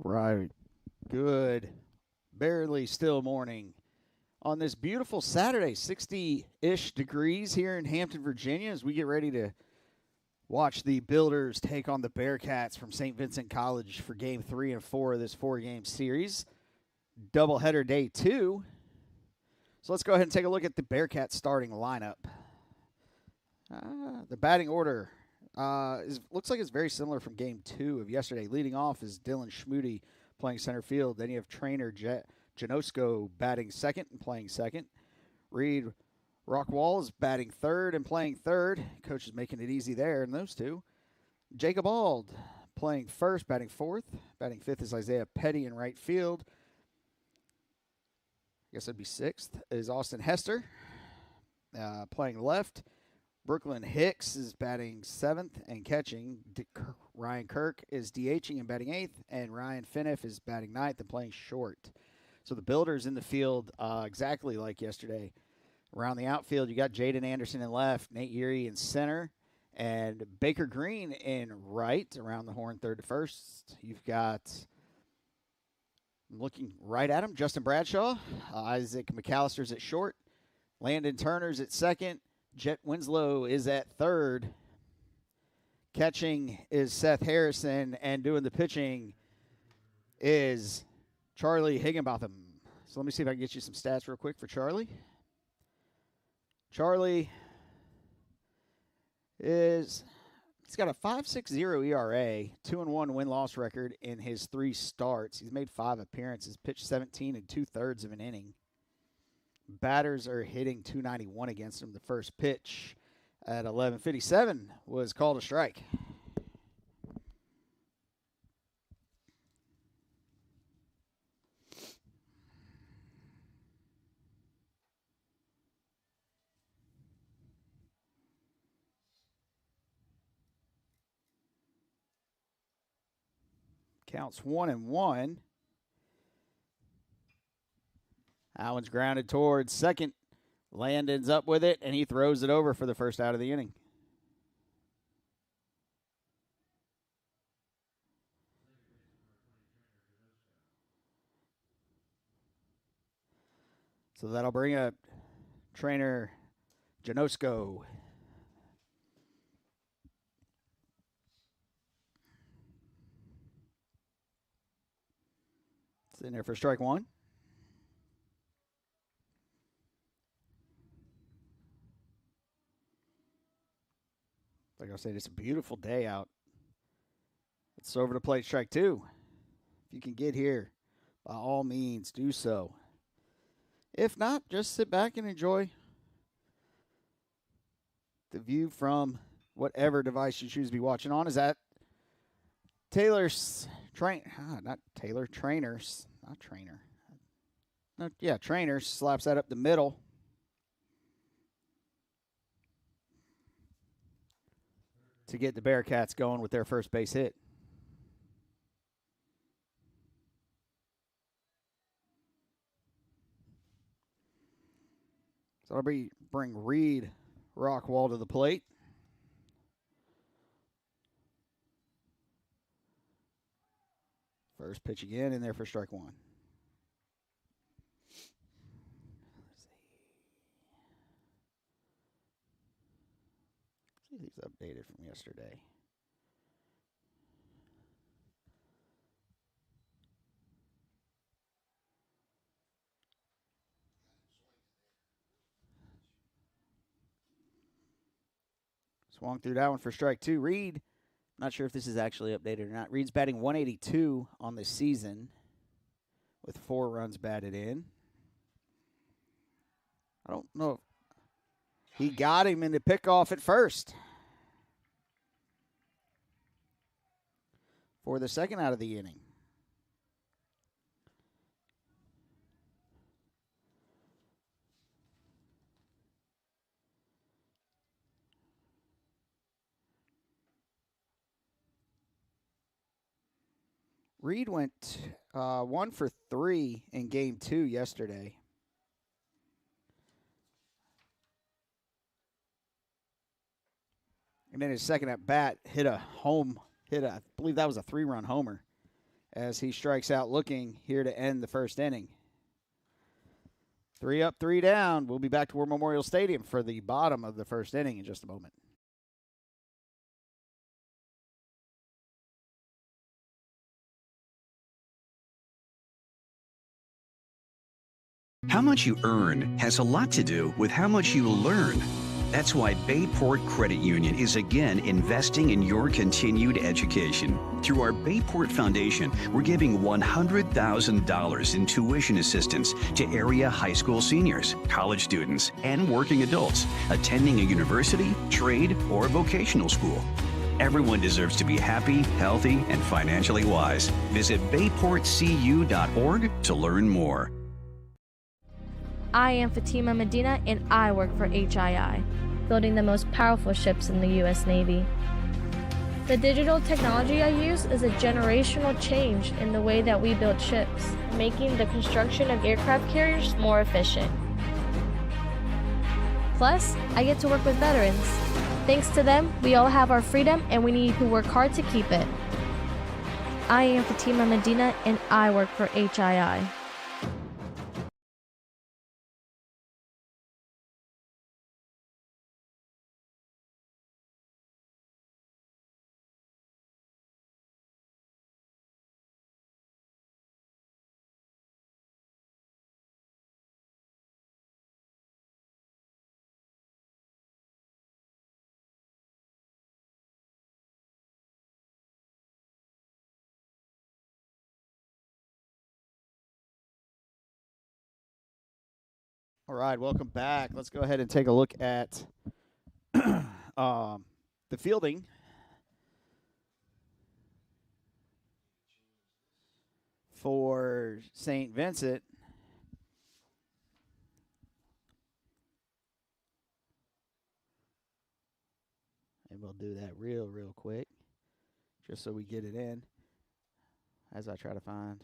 Right. Good. Barely still morning on this beautiful Saturday, 60-ish degrees here in Hampton, Virginia, as we get ready to watch the Builders take on the Bearcats from St. Vincent College for game 3 and 4 of this 4-game series. Doubleheader day 2. So let's go ahead and take a look at the Bearcats starting lineup. The batting order looks like it's very similar from game 2 of yesterday. Leading off is Dylan Schmoody playing center field. Then you have trainer Janosko batting second and playing second. Reed Rockwall is batting third and playing third. Coach is making it easy there in those two. Jacob Ald playing first, batting fourth. Batting fifth is Isaiah Petty in right field. I guess that'd be sixth is Austin Hester playing left. Brooklyn Hicks is batting seventh and catching. Ryan Kirk is DHing and batting eighth. And Ryan Finney is batting ninth and playing short. So the Builders in the field exactly like yesterday. Around the outfield, you got Jaden Anderson in left, Nate Erie in center, and Baker Green in right. Around the horn, third to first. You've got, looking right at him, Justin Bradshaw. Isaac McAllister's at short. Landon Turner's at second. Jet Winslow is at third. Catching is Seth Harrison, and doing the pitching is Charlie Higginbotham. So let me see if I can get you some stats real quick for Charlie. Charlie he's got a 5.60 ERA, 2-1 win-loss record in his 3 starts. He's made 5 appearances, pitched 17 and 2/3 of an inning. Batters are hitting .291 against him. The first pitch at 11:57 was called a strike. Counts 1-1. That one's grounded towards second. Landon's up with it, and he throws it over for the first out of the inning. So that'll bring up trainer Janosko. It's in there for strike one. Like I said, it's a beautiful day out. It's over to plate, strike two. If you can get here, by all means, do so. If not, just sit back and enjoy the view from whatever device you choose to be watching on. Is that Taylor's Trainers slaps that up the middle. To get the Bearcats going with their first base hit. So I'll bring Reed Rockwall to the plate. First pitch again in there for strike one. Let's see if he's updated from yesterday. Swung through that one for strike two. Reed, not sure if this is actually updated or not. Reed's batting 182 on the season with 4 runs batted in. I don't know if he got him in the pickoff at first for the second out of the inning. Reed went 1 for 3 in game 2 yesterday. And then his second at bat I believe that was a 3-run homer. as he strikes out looking here to end the first inning. 3 up, 3 down. We'll be back to War Memorial Stadium for the bottom of the first inning in just a moment. How much you earn has a lot to do with how much you learn. That's why Bayport Credit Union is again investing in your continued education. Through our Bayport Foundation, we're giving $100,000 in tuition assistance to area high school seniors, college students, and working adults attending a university, trade, or vocational school. Everyone deserves to be happy, healthy, and financially wise. Visit bayportcu.org to learn more. I am Fatima Medina, and I work for HII, building the most powerful ships in the U.S. Navy. The digital technology I use is a generational change in the way that we build ships, making the construction of aircraft carriers more efficient. Plus, I get to work with veterans. Thanks to them, we all have our freedom, and we need to work hard to keep it. I am Fatima Medina, and I work for HII. All right, welcome back. Let's go ahead and take a look at the fielding. For St. Vincent. And we'll do that real quick, just so we get it in as I try to find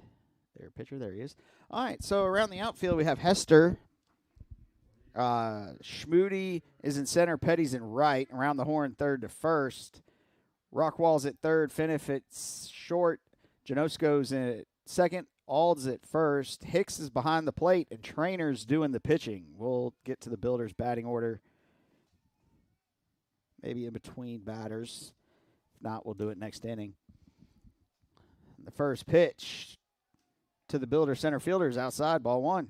their pitcher. There he is. All right, so around the outfield, we have Hester. Schmoody is in center. Petty's in right. Around the horn, third to first. Rockwall's at third. Finiff at short. Janosko's in at second. Ald's at first. Hicks is behind the plate, and Trainer's doing the pitching. We'll get to the Builders' batting order maybe in between batters. If not, we'll do it next inning. The first pitch to the Builders center fielders outside, ball one.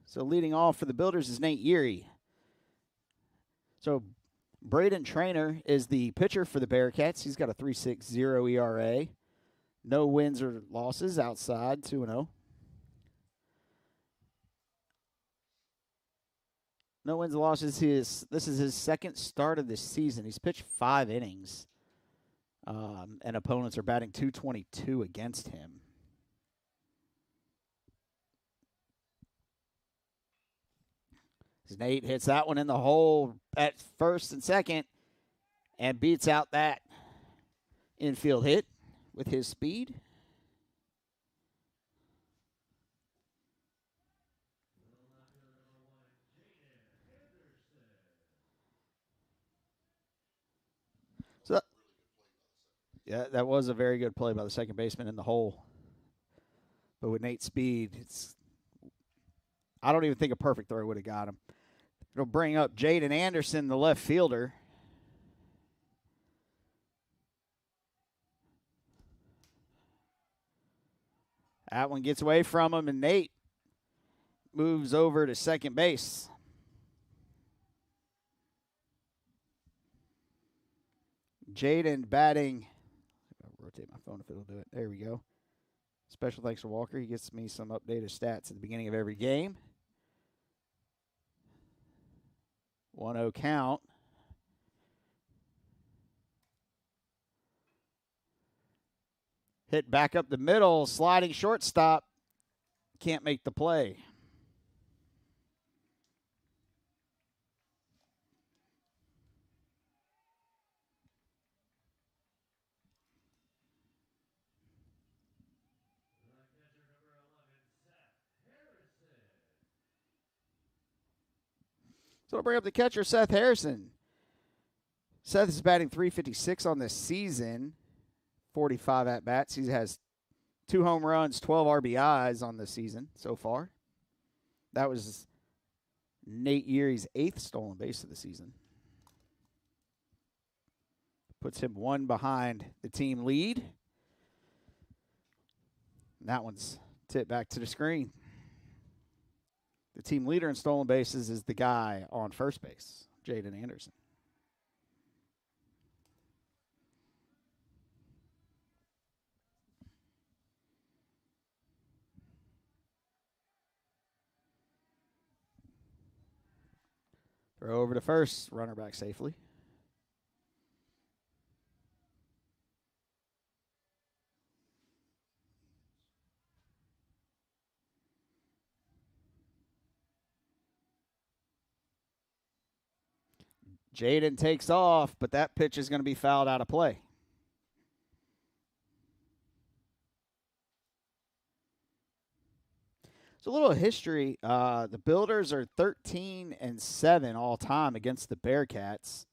So leading off for the Builders is Nate Erie. So Braden Trainer is the pitcher for the Bearcats. He's got a 3.60 ERA. No wins or losses outside, 2-0. No wins or losses. This is his second start of this season. He's pitched 5 innings, and opponents are batting .222 against him. Nate hits that one in the hole at first and second and beats out that infield hit with his speed. So, yeah, that was a very good play by the second baseman in the hole. But with Nate's speed, I don't even think a perfect throw would have got him. It'll bring up Jaden Anderson, the left fielder. That one gets away from him, and Nate moves over to second base. Jaden batting. I'll rotate my phone if it'll do it. There we go. Special thanks to Walker. He gets me some updated stats at the beginning of every game. 1-0 count. Hit back up the middle, sliding shortstop. Can't make the play. So we'll bring up the catcher, Seth Harrison. Seth is batting .356 on this season, 45 at-bats. He has 2 home runs, 12 RBIs on the season so far. That was Nate Erie's 8th stolen base of the season. Puts him 1 behind the team lead. And that one's tipped back to the screen. The team leader in stolen bases is the guy on first base, Jaden Anderson. Throw over to first, runner back safely. Jaden takes off, but that pitch is going to be fouled out of play. So a little history. The Builders are 13-7 all time against the Bearcats.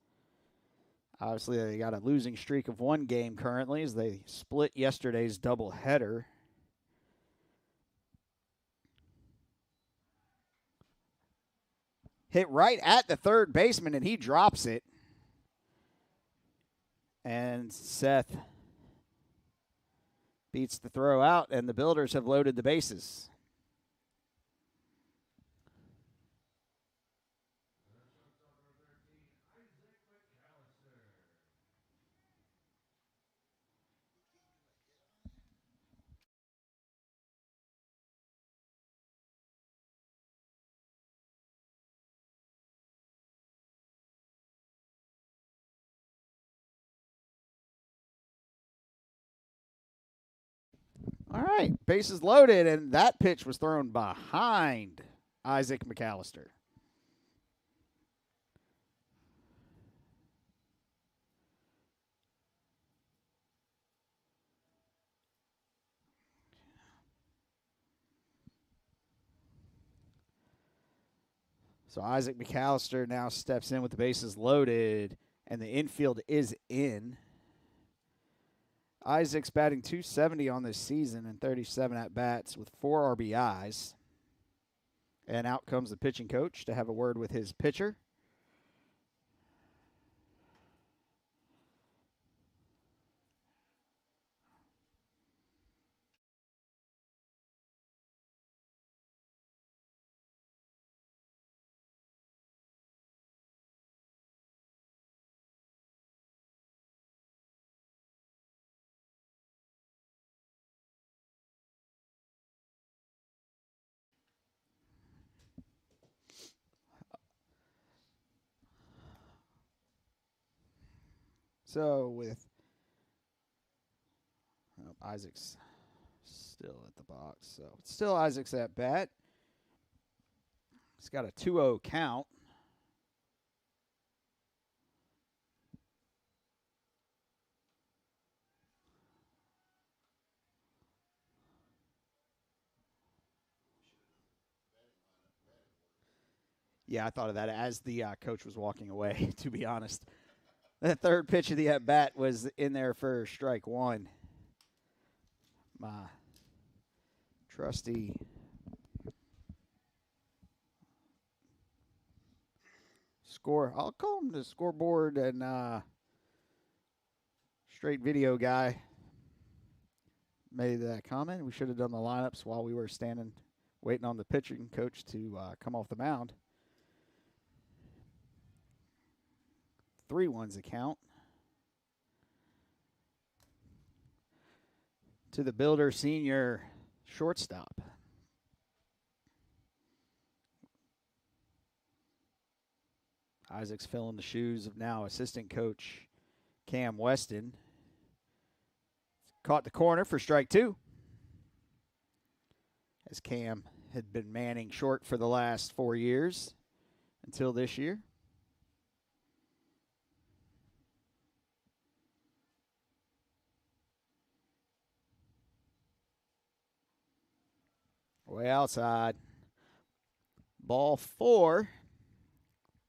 Obviously, they got a losing streak of 1 game currently as they split yesterday's doubleheader. Hit right at the third baseman, and he drops it. And Seth beats the throw out, and the Builders have loaded the bases. All right, bases loaded, and that pitch was thrown behind Isaac McAllister. So Isaac McAllister now steps in with the bases loaded, and the infield is in. Isaac's batting .270 on this season and 37 at-bats with 4 RBIs. And out comes the pitching coach to have a word with his pitcher. So with Isaac's still at the box. So it's still Isaac's at bat. He's got a 2-0 count. Yeah, I thought of that as the coach was walking away, to be honest. That third pitch of the at-bat was in there for strike 1. My trusty score. I'll call him the scoreboard and straight video guy. Made that comment. We should have done the lineups while we were standing, waiting on the pitching coach to come off the mound. 3-1's a count. To the Builder senior shortstop. Isaac's filling the shoes of now assistant coach Cam Weston. Caught the corner for strike 2. As Cam had been manning short for the last 4 years until this year. Way outside. Ball 4.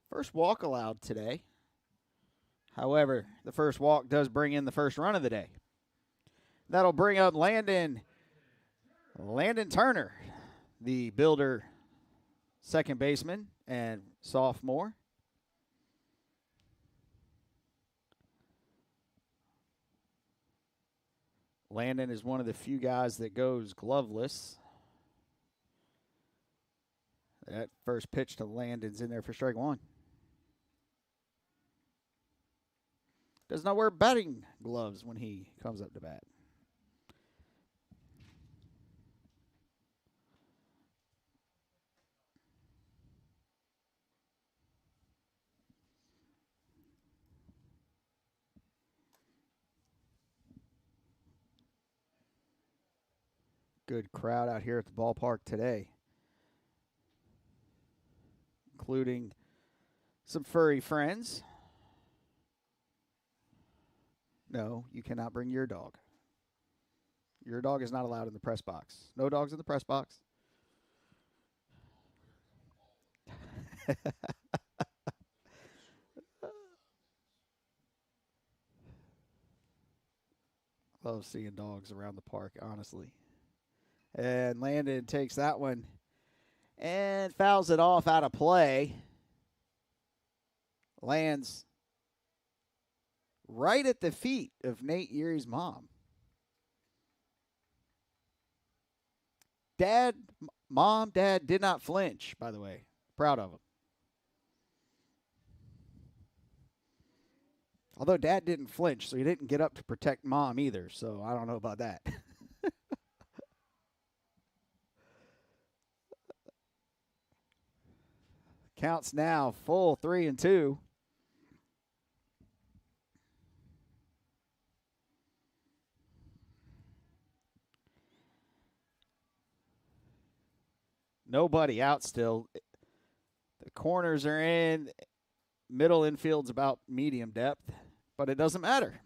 First walk allowed today. However, the first walk does bring in the first run of the day. That'll bring up Landon Landon Turner, the Builder second baseman and sophomore. Landon is one of the few guys that goes gloveless. That first pitch to Landon's in there for strike one. Does not wear batting gloves when he comes up to bat. Good crowd out here at the ballpark today, including some furry friends. No, you cannot bring your dog. Your dog is not allowed in the press box. No dogs in the press box. Love seeing dogs around the park, honestly. And Landon takes that one and fouls it off out of play. Lands right at the feet of Nate Urie's mom. Dad did not flinch, by the way. Proud of him. Although Dad didn't flinch, so he didn't get up to protect Mom either, so I don't know about that. Counts now full 3-2. Nobody out still. The corners are in. Middle infield's about medium depth, but it doesn't matter.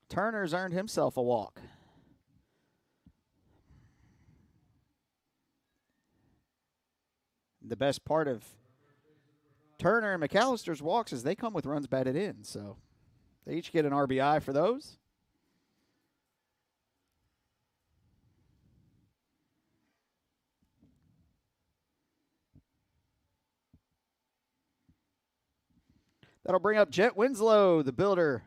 Turner's earned himself a walk. The best part of Turner and McAllister's walks is they come with runs batted in, so they each get an RBI for those. That'll bring up Jet Winslow, the Builder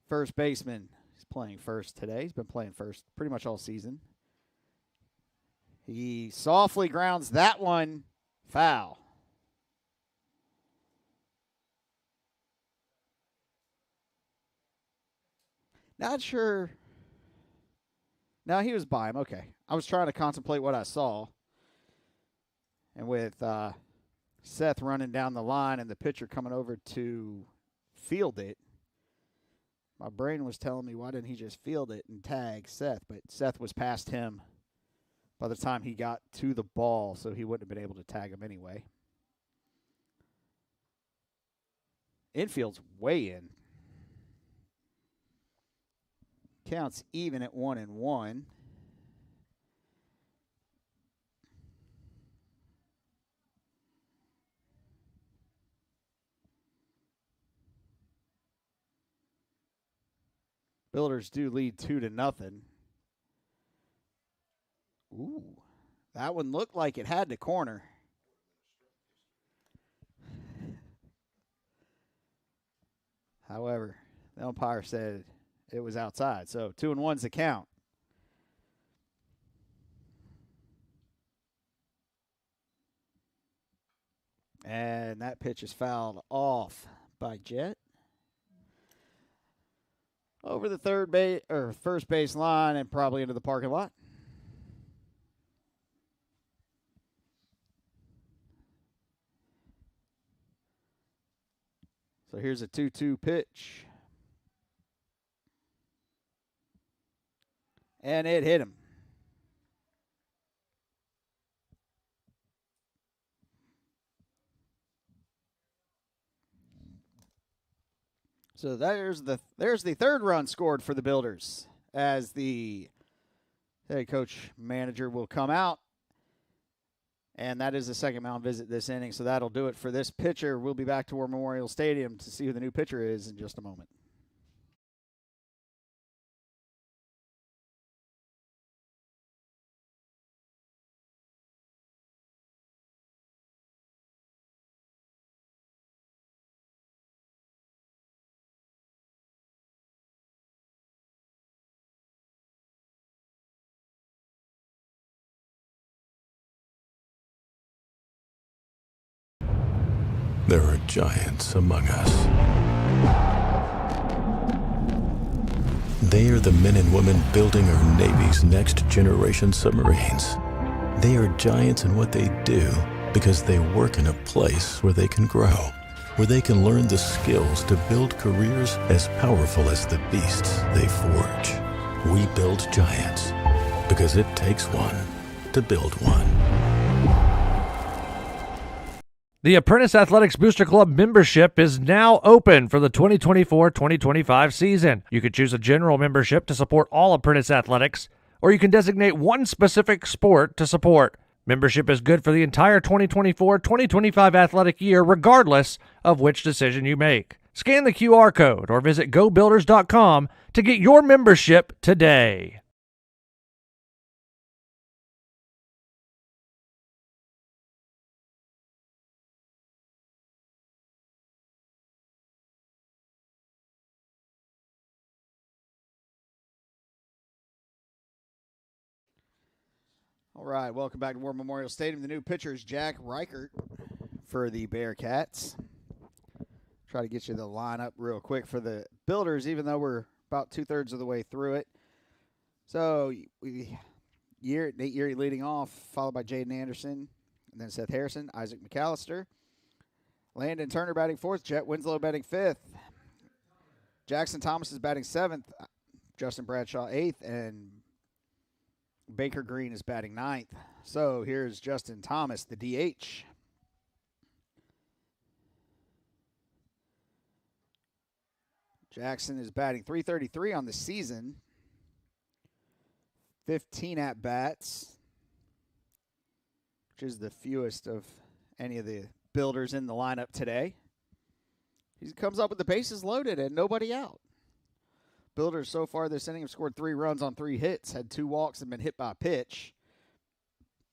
first baseman. He's playing first today. He's been playing first pretty much all season. He softly grounds that one foul. Not sure. No, he was by him. Okay. I was trying to contemplate what I saw. And with Seth running down the line and the pitcher coming over to field it, my brain was telling me, why didn't he just field it and tag Seth? But Seth was past him by the time he got to the ball, so he wouldn't have been able to tag him anyway. Infield's way in. Counts even at 1-1. Builders do lead 2-0. Ooh, that one looked like it had the corner. However, the umpire said it was outside, so 2-1's the count. And that pitch is fouled off by Jet. Over the first base line and probably into the parking lot. So here's a 2-2 pitch. And it hit him. So there's the third run scored for the Builders as the head coach manager will come out. And that is the second mound visit this inning. So that'll do it for this pitcher. We'll be back to War Memorial Stadium to see who the new pitcher is in just a moment. There are giants among us. They are the men and women building our Navy's next generation submarines. They are giants in what they do because they work in a place where they can grow, where they can learn the skills to build careers as powerful as the beasts they forge. We build giants because it takes one to build one. The Apprentice Athletics Booster Club membership is now open for the 2024-2025 season. You can choose a general membership to support all Apprentice Athletics, or you can designate one specific sport to support. Membership is good for the entire 2024-2025 athletic year, regardless of which decision you make. Scan the QR code or visit gobuilders.com to get your membership today. All right, welcome back to War Memorial Stadium. The new pitcher is Jack Reichert for the Bearcats. Try to get you the lineup real quick for the Builders, even though we're about two-thirds of the way through it. So, Nate Erie leading off, followed by Jaden Anderson, and then Seth Harrison, Isaac McAllister. Landon Turner batting fourth, Jet Winslow batting fifth. Jackson Thomas is batting seventh, Justin Bradshaw eighth, and Baker Green is batting ninth. So here's Justin Thomas, the DH. Jackson is batting .333 on the season. 15 at-bats, which is the fewest of any of the Builders in the lineup today. He comes up with the bases loaded and nobody out. Builders so far this inning have scored 3 runs on 3 hits, had 2 walks, and been hit by a pitch.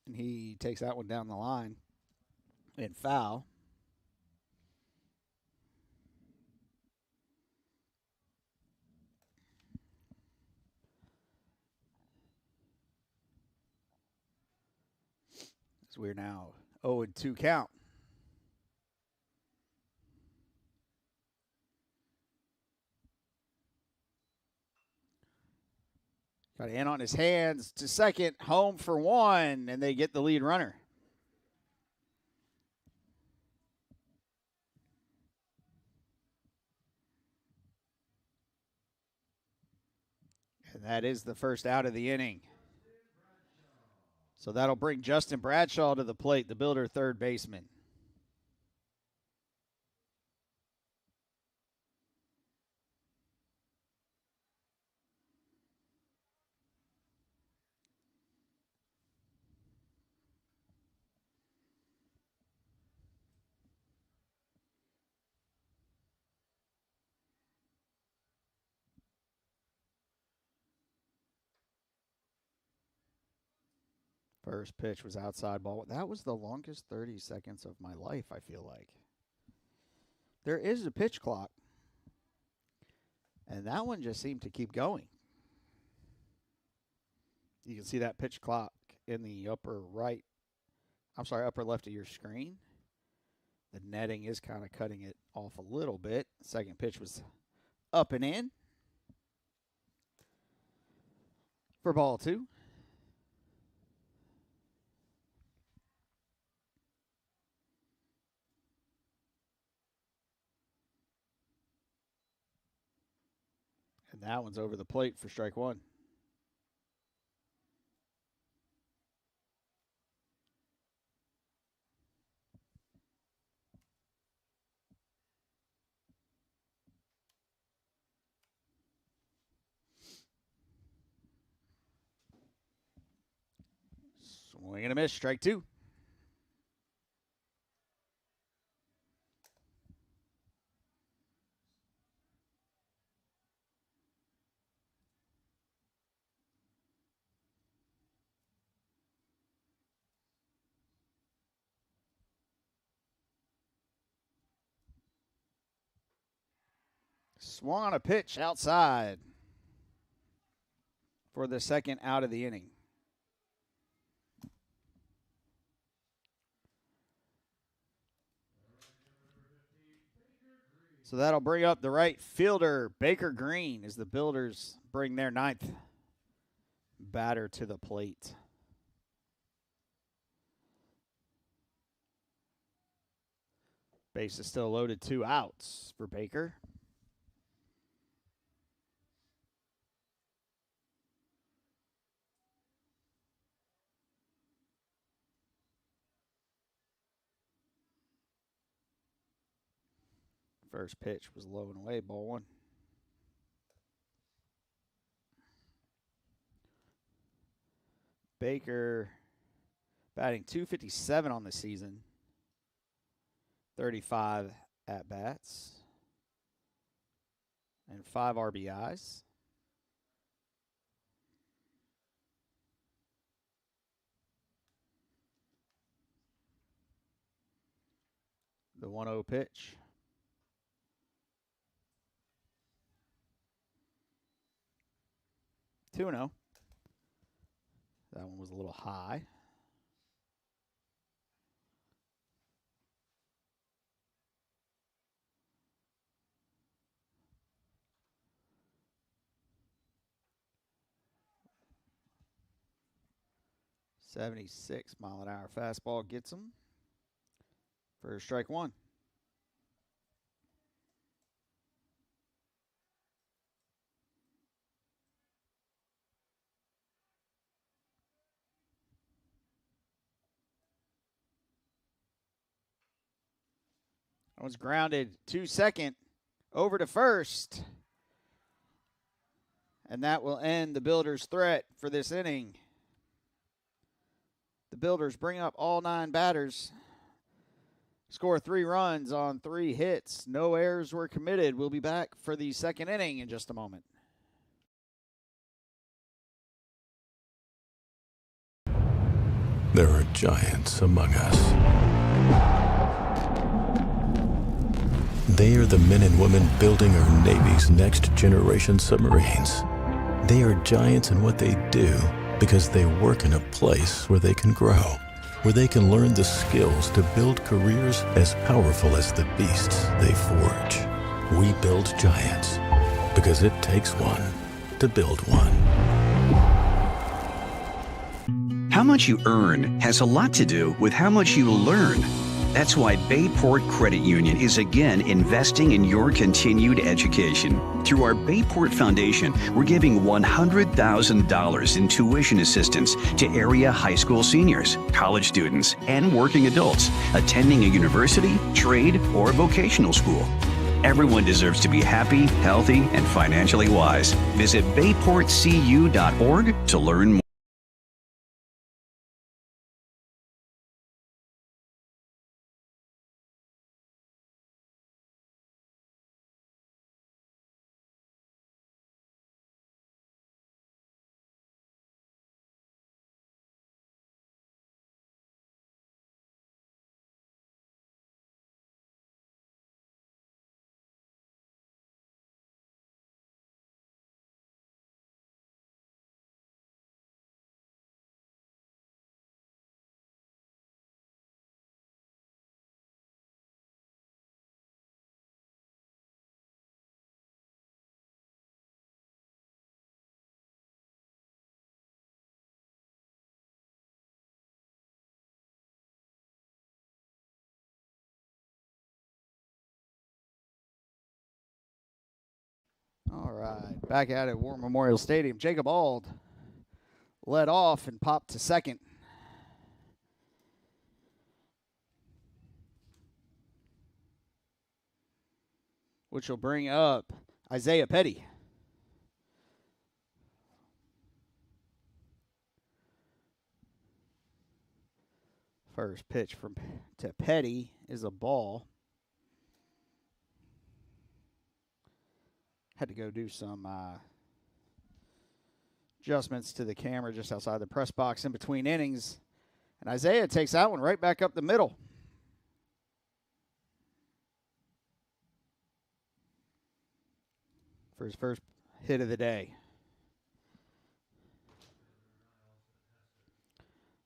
And he takes that one down the line and foul. So we're now 0-2 count. Got a hand on his hands to second, home for one, and they get the lead runner. And that is the first out of the inning. So that'll bring Justin Bradshaw to the plate, the Builder third baseman. First pitch was outside ball. That was the longest 30 seconds of my life, I feel like. There is a pitch clock. And that one just seemed to keep going. You can see that pitch clock in the upper left of your screen. The netting is kind of cutting it off a little bit. Second pitch was up and in for ball 2. And that one's over the plate for strike 1. Swing and a miss, strike 2. Swung on a pitch outside for the second out of the inning. So that'll bring up the right fielder, Baker Green, as the Builders bring their 9th batter to the plate. Base is still loaded, 2 outs for Baker. First pitch was low and away, ball 1. Baker batting .257 on the season, 35 at-bats, and 5 RBIs. The 1-0 pitch. 2-0. That one was a little high. .76-mile-an-hour fastball gets him for strike 1. That was grounded to second, over to first. And that will end the Builders' threat for this inning. The Builders bring up all 9 batters, score 3 runs on 3 hits. No errors were committed. We'll be back for the second inning in just a moment. There are giants among us. They are the men and women building our Navy's next generation submarines. They are giants in what they do because they work in a place where they can grow, where they can learn the skills to build careers as powerful as the beasts they forge. We build giants because it takes one to build one. How much you earn has a lot to do with how much you learn. That's why Bayport Credit Union is again investing in your continued education. Through our Bayport Foundation, we're giving $100,000 in tuition assistance to area high school seniors, college students, and working adults attending a university, trade, or vocational school. Everyone deserves to be happy, healthy, and financially wise. Visit bayportcu.org to learn more. All right, back at it, War Memorial Stadium. Jacob Auld led off and popped to second. Which will bring up Isaiah Petty. First pitch to Petty is a ball. Had to go do some adjustments to the camera just outside the press box in between innings. And Isaiah takes that one right back up the middle. For his first hit of the day.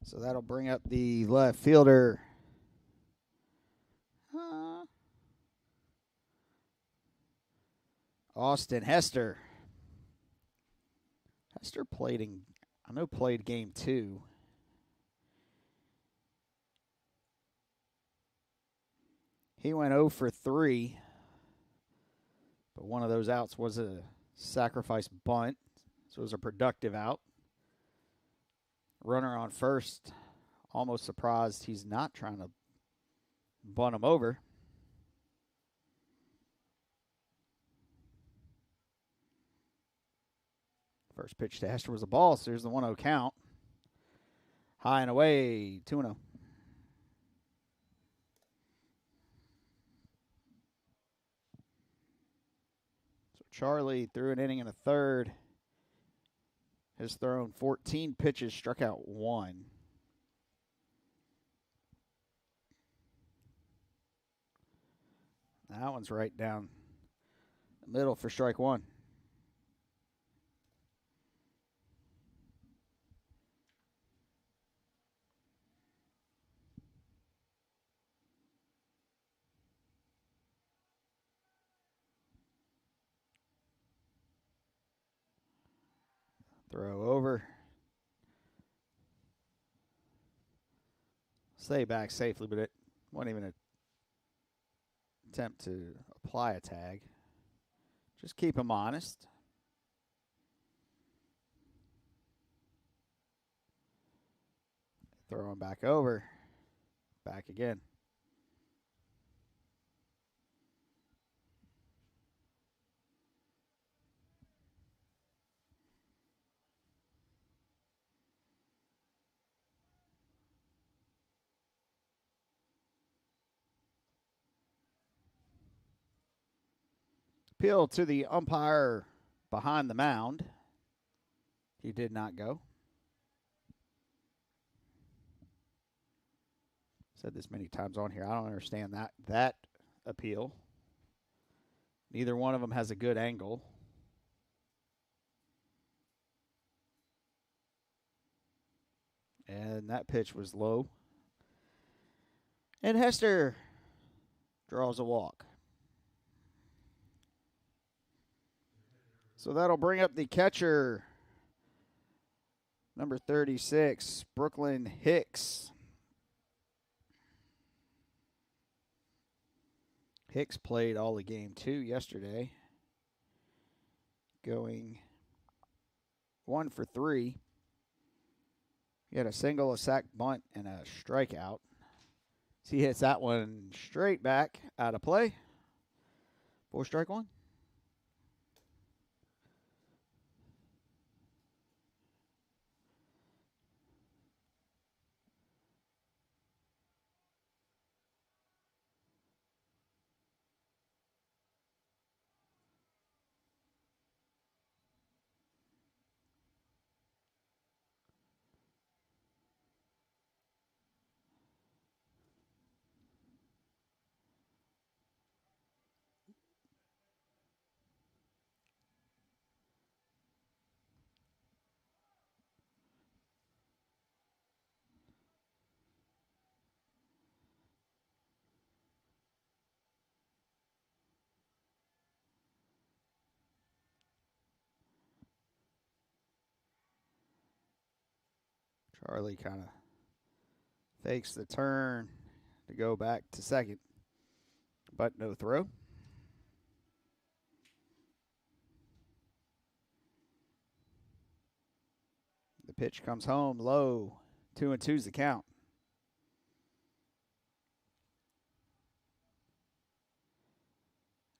So that'll bring up the left fielder. Austin Hester. Hester played game 2. He went 0 for 3, but one of those outs was a sacrifice bunt, so it was a productive out. Runner on first. Almost surprised he's not trying to bunt him over. First pitch to Hester was a ball, so here's the 1-0 count. High and away, 2-0. So Charlie threw an inning and a third. Has thrown 14 pitches, struck out 1. That one's right down the middle for strike 1. Throw over. Stay back safely, but it wasn't even an attempt to apply a tag. Just keep him honest. Throw him back over. Back again. Appeal to the umpire behind the mound. He did not go. Said this many times on here. I don't understand that appeal. Neither one of them has a good angle. And that pitch was low. And Hester draws a walk. So that'll bring up the catcher, number 36, Brooklyn Hicks. Hicks played all of game 2 yesterday, going 1 for 3. He had a single, a sac bunt, and a strikeout. So he hits that one straight back out of play. 4 strike 1. Charlie kind of fakes the turn to go back to second, but no throw. The pitch comes home low. 2-2's the count.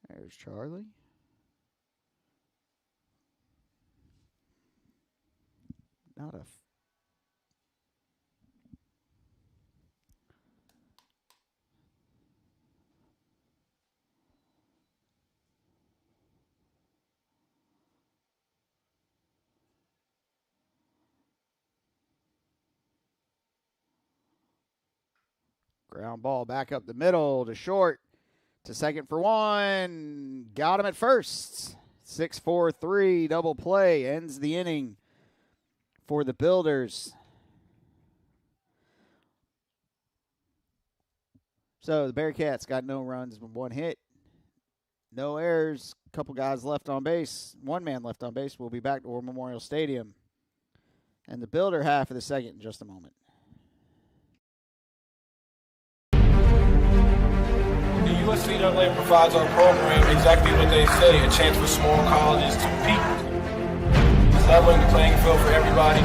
There's Charlie. Not a ground ball back up the middle to short, to second for 1. Got him at first. 6-4-3 double play ends the inning for the Builders. So the Bearcats got no runs, 1 hit, no errors. couple guys left on base. One man left on base. We'll be back to War Memorial Stadium and the Builder half of the second in just a moment. The USCAA provides our program exactly what they say, a chance for small colleges to peak. It's leveling the playing field for everybody.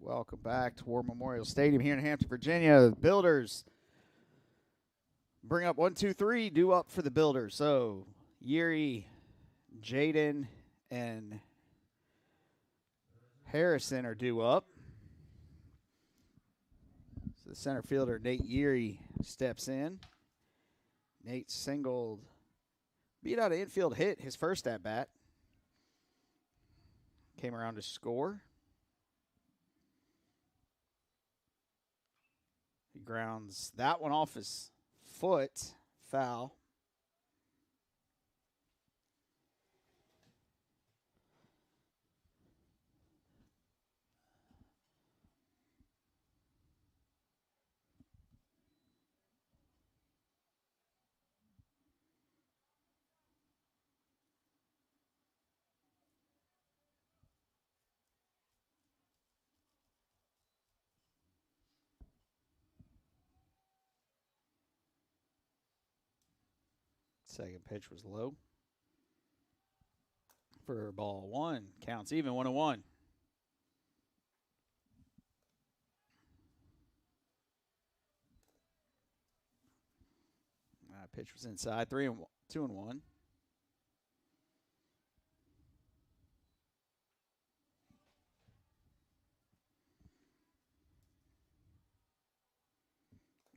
Welcome back to War Memorial Stadium here in Hampton, Virginia. The Builders bring up 1, 2, 3, due up for the Builders. So, Yuri, Jaden, and Harrison are due up. So the center fielder, Nate Yuri, steps in. Nate singled, beat out an infield hit his first at-bat. Came around to score. He grounds that one off his foot, foul. Second pitch was low. For ball one. Counts even, 1-1. Pitch was inside, 2-1.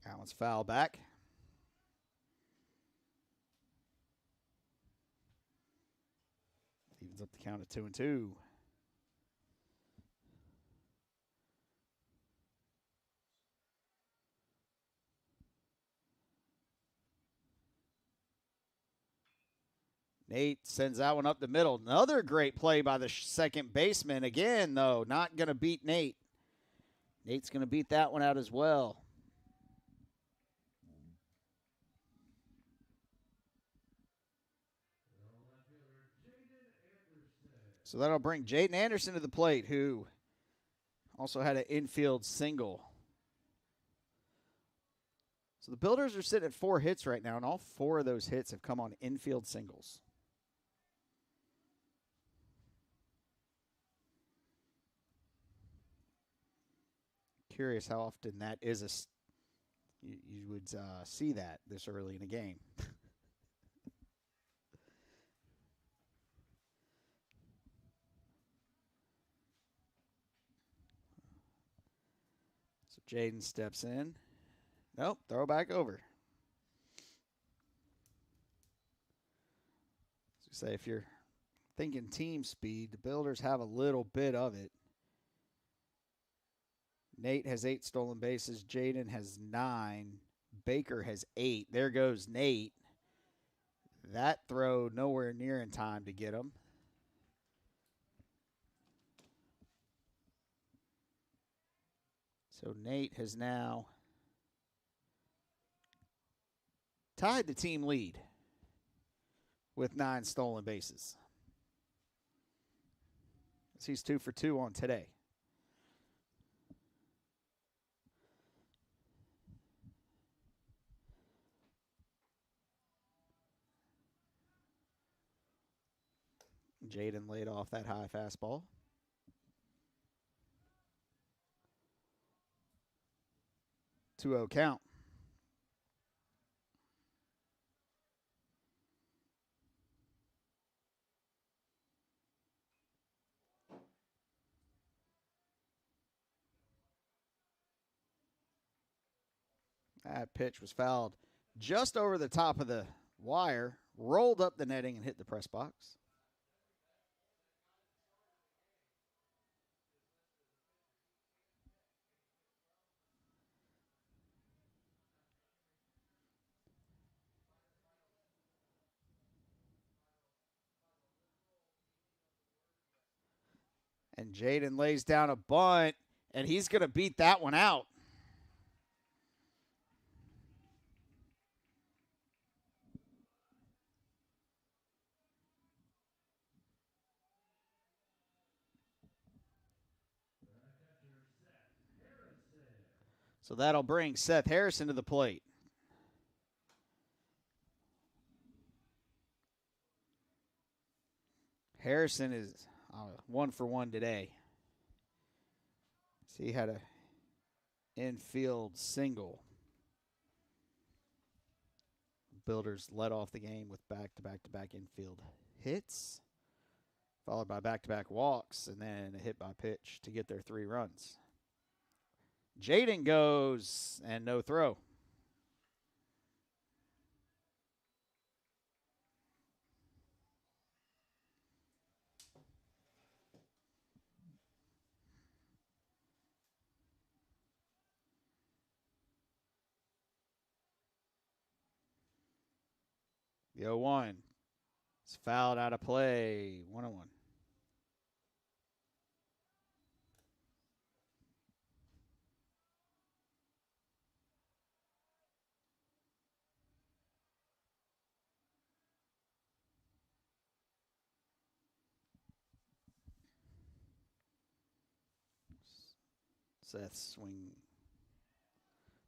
That one's foul back. Evens up the count at 2-2. Nate sends that one up the middle. Another great play by the second baseman. Again, though, not going to beat Nate. Nate's going to beat that one out as well. So that'll bring Jaden Anderson to the plate, who also had an infield single. So the Builders are sitting at 4 hits right now, and all 4 of those hits have come on infield singles. Curious how often that is you would see that this early in a game. So Jaden steps in. Nope, throw back over. So say if you're thinking team speed, the Builders have a little bit of it. Nate has 8 stolen bases. Jaden has 9. Baker has 8. There goes Nate. That throw nowhere near in time to get him. So Nate has now tied the team lead with 9 stolen bases. He's 2 for 2 on today. Jaden laid off that high fastball. Two-0 count. That pitch was fouled just over the top of the wire, rolled up the netting, and hit the press box. And Jaden lays down a bunt, and he's going to beat that one out. So that'll bring Seth Harrison to the plate. Harrison is 1 for 1 today. So he had a infield single. Builders led off the game with back-to-back infield hits, followed by back-to-back walks, and then a hit by pitch to get their 3 runs. Jaden goes, and no throw. The 0-1 is fouled out of play. 1-1.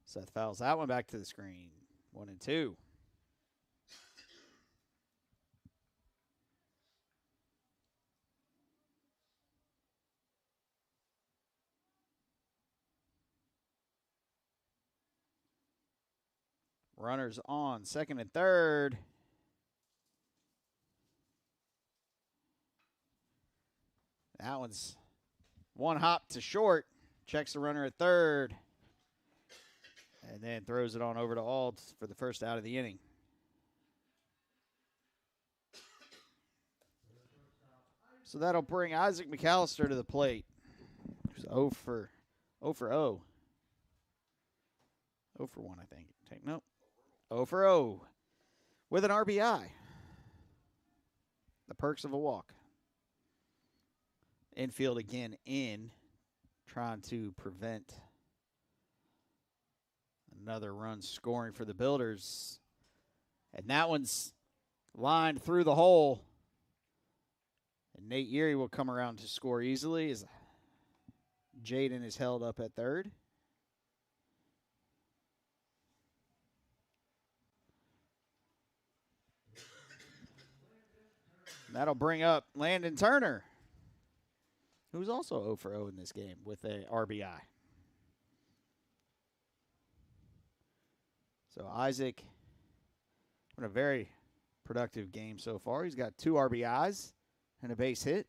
Seth fouls that one back to the screen. 1-2. Runners on second and third. That one's one hop to short. Checks the runner at third. And then throws it on over to Auld for the first out of the inning. So that'll bring Isaac McAllister to the plate. He's 0 for 0. 0 for 1, I think. Nope. 0 for 0 with an RBI. The perks of a walk. Infield again in, trying to prevent another run scoring for the Builders. And that one's lined through the hole. And Nate Erie will come around to score easily as Jaden is held up at third. And that'll bring up Landon Turner, who's also 0 for 0 in this game with a RBI. So Isaac having a very productive game so far. He's got 2 RBIs and a base hit.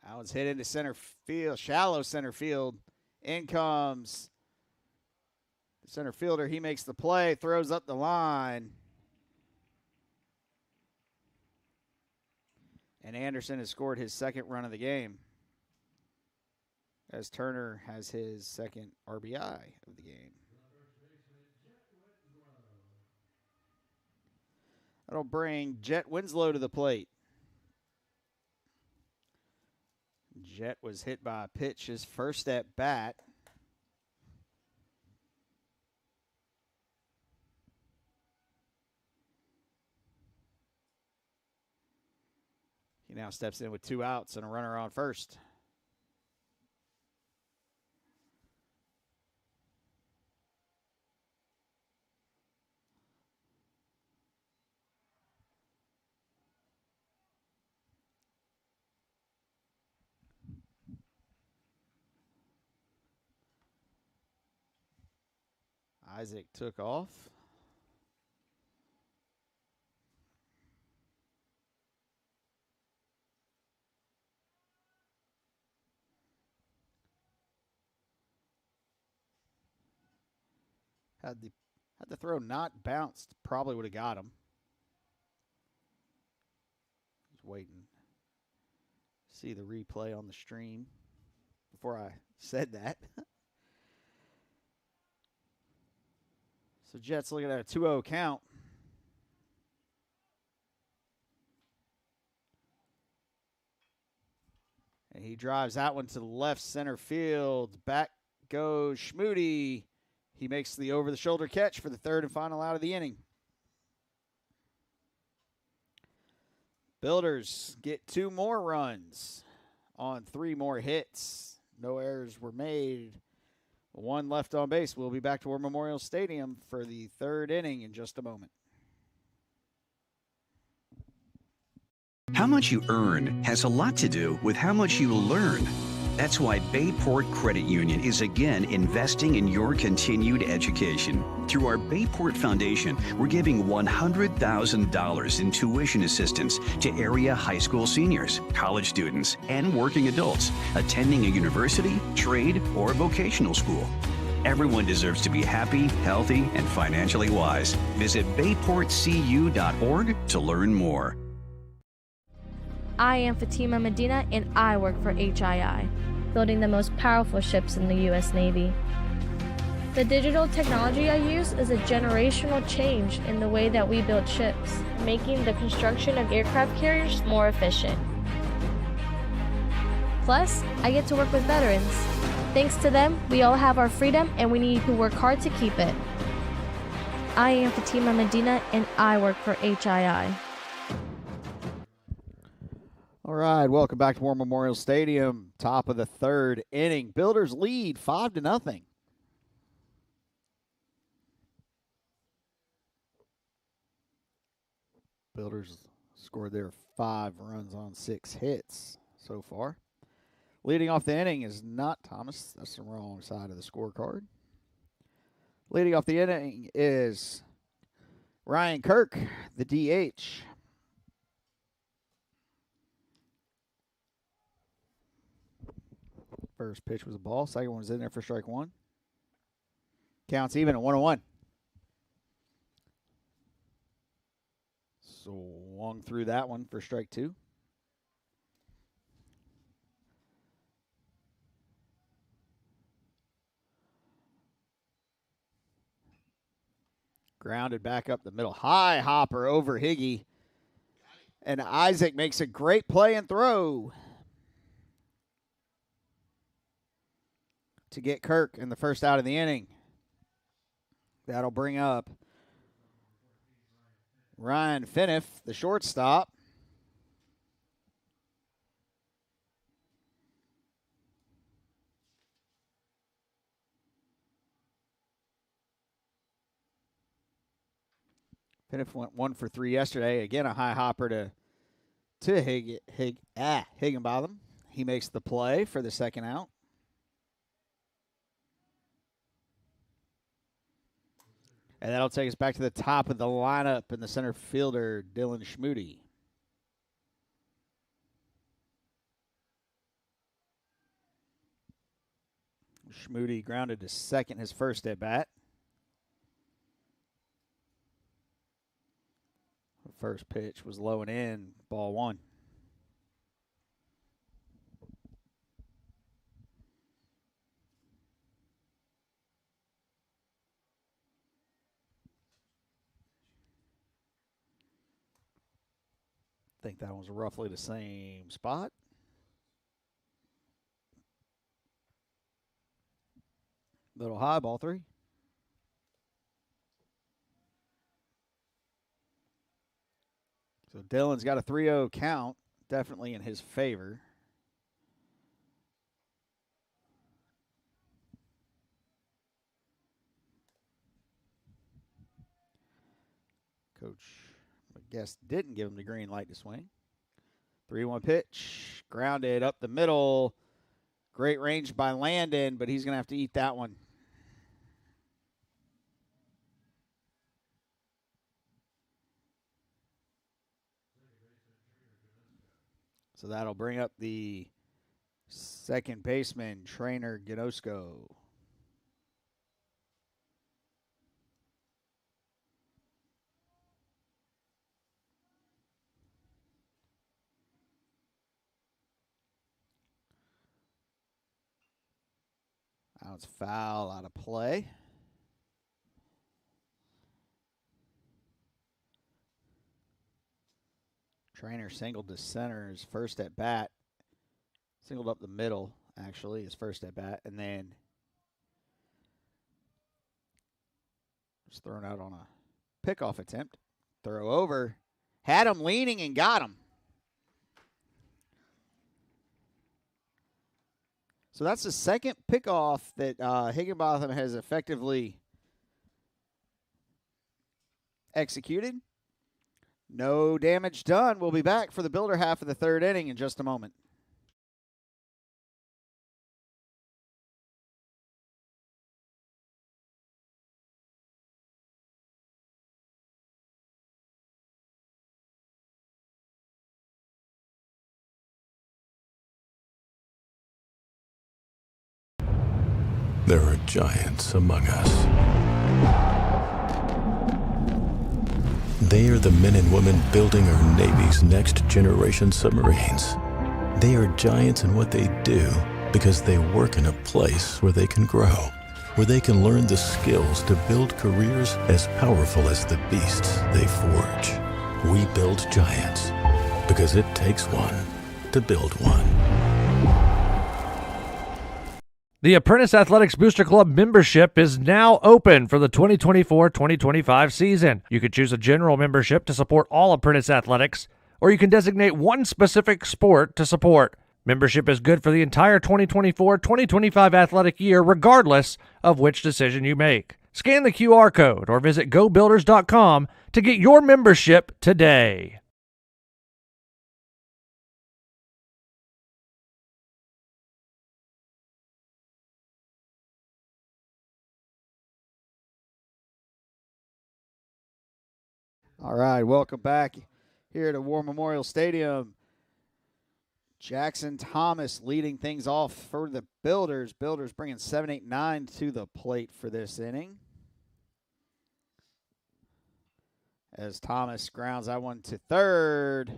That one's hit into center field, shallow center field. In comes the center fielder. He makes the play, throws up the line. And Anderson has scored his second run of the game, as Turner has his second RBI of the game. That'll bring Jet Winslow to the plate. Jet was hit by a pitch his first at bat. He now steps in with 2 outs and a runner on first. Isaac took off. Had the throw not bounced, probably would have got him. Just waiting. See the replay on the stream before I said that. So Jets looking at a 2-0 count. And he drives that one to the left center field. Back goes Schmoody. He makes the over-the-shoulder catch for the third and final out of the inning. Builders get 2 more runs on 3 more hits. No errors were made. 1 left on base. We'll be back to War Memorial Stadium for the third inning in just a moment. How much you earn has a lot to do with how much you learn. That's why Bayport Credit Union is again investing in your continued education. Through our Bayport Foundation, we're giving $100,000 in tuition assistance to area high school seniors, college students, and working adults attending a university, trade, or vocational school. Everyone deserves to be happy, healthy, and financially wise. Visit bayportcu.org to learn more. I am Fatima Medina, and I work for HII, building the most powerful ships in the U.S. Navy. The digital technology I use is a generational change in the way that we build ships, making the construction of aircraft carriers more efficient. Plus, I get to work with veterans. Thanks to them, we all have our freedom, and we need to work hard to keep it. I am Fatima Medina, and I work for HII. All right, welcome back to War Memorial Stadium. Top of the third inning. Builders lead 5-0. Builders scored their 5 runs on 6 hits so far. Leading off the inning is not Thomas. That's the wrong side of the scorecard. Leading off the inning is Ryan Kirk, the DH. First pitch was a ball. Second one was in there for strike 1. Counts even at 1-1. Swung through that one for strike 2. Grounded back up the middle. High hopper over Higgy. And Isaac makes a great play and throw to get Kirk in the first out of the inning. That'll bring up Ryan Finney, the shortstop. Finney went 1 for 3 yesterday. Again, a high hopper to Higginbotham. He makes the play for the second out. And that'll take us back to the top of the lineup in the center fielder, Dylan Schmoody. Schmoody grounded to second his first at bat. The first pitch was low and in, ball 1. I think that one was roughly the same spot. Little high, ball 3. So Dylan's got a 3-0 count. definitely in his favor. Coach, I guess, didn't give him the green light to swing. 3-1 pitch, grounded up the middle. Great range by Landon, but he's going to have to eat that one. So that'll bring up the second baseman, Trainer Gnosko. Now it's foul out of play. Trainer singled to center his first at bat. Singled up the middle, actually, his first at bat. And then was thrown out on a pickoff attempt. Throw over. Had him leaning and got him. So that's the second pickoff that Higginbotham has effectively executed. No damage done. We'll be back for the Builder half of the third inning in just a moment. There are giants among us. They are the men and women building our Navy's next generation submarines. They are giants in what they do because they work in a place where they can grow, where they can learn the skills to build careers as powerful as the beasts they forge. We build giants because it takes one to build one. The Apprentice Athletics Booster Club membership is now open for the 2024-2025 season. You can choose a general membership to support all Apprentice athletics, or you can designate one specific sport to support. Membership is good for the entire 2024-2025 athletic year, regardless of which decision you make. Scan the QR code or visit gobuilders.com to get your membership today. All right, welcome back here to War Memorial Stadium. Jackson Thomas leading things off for the Builders. Builders bringing 7-8-9 to the plate for this inning. As Thomas grounds that one to third.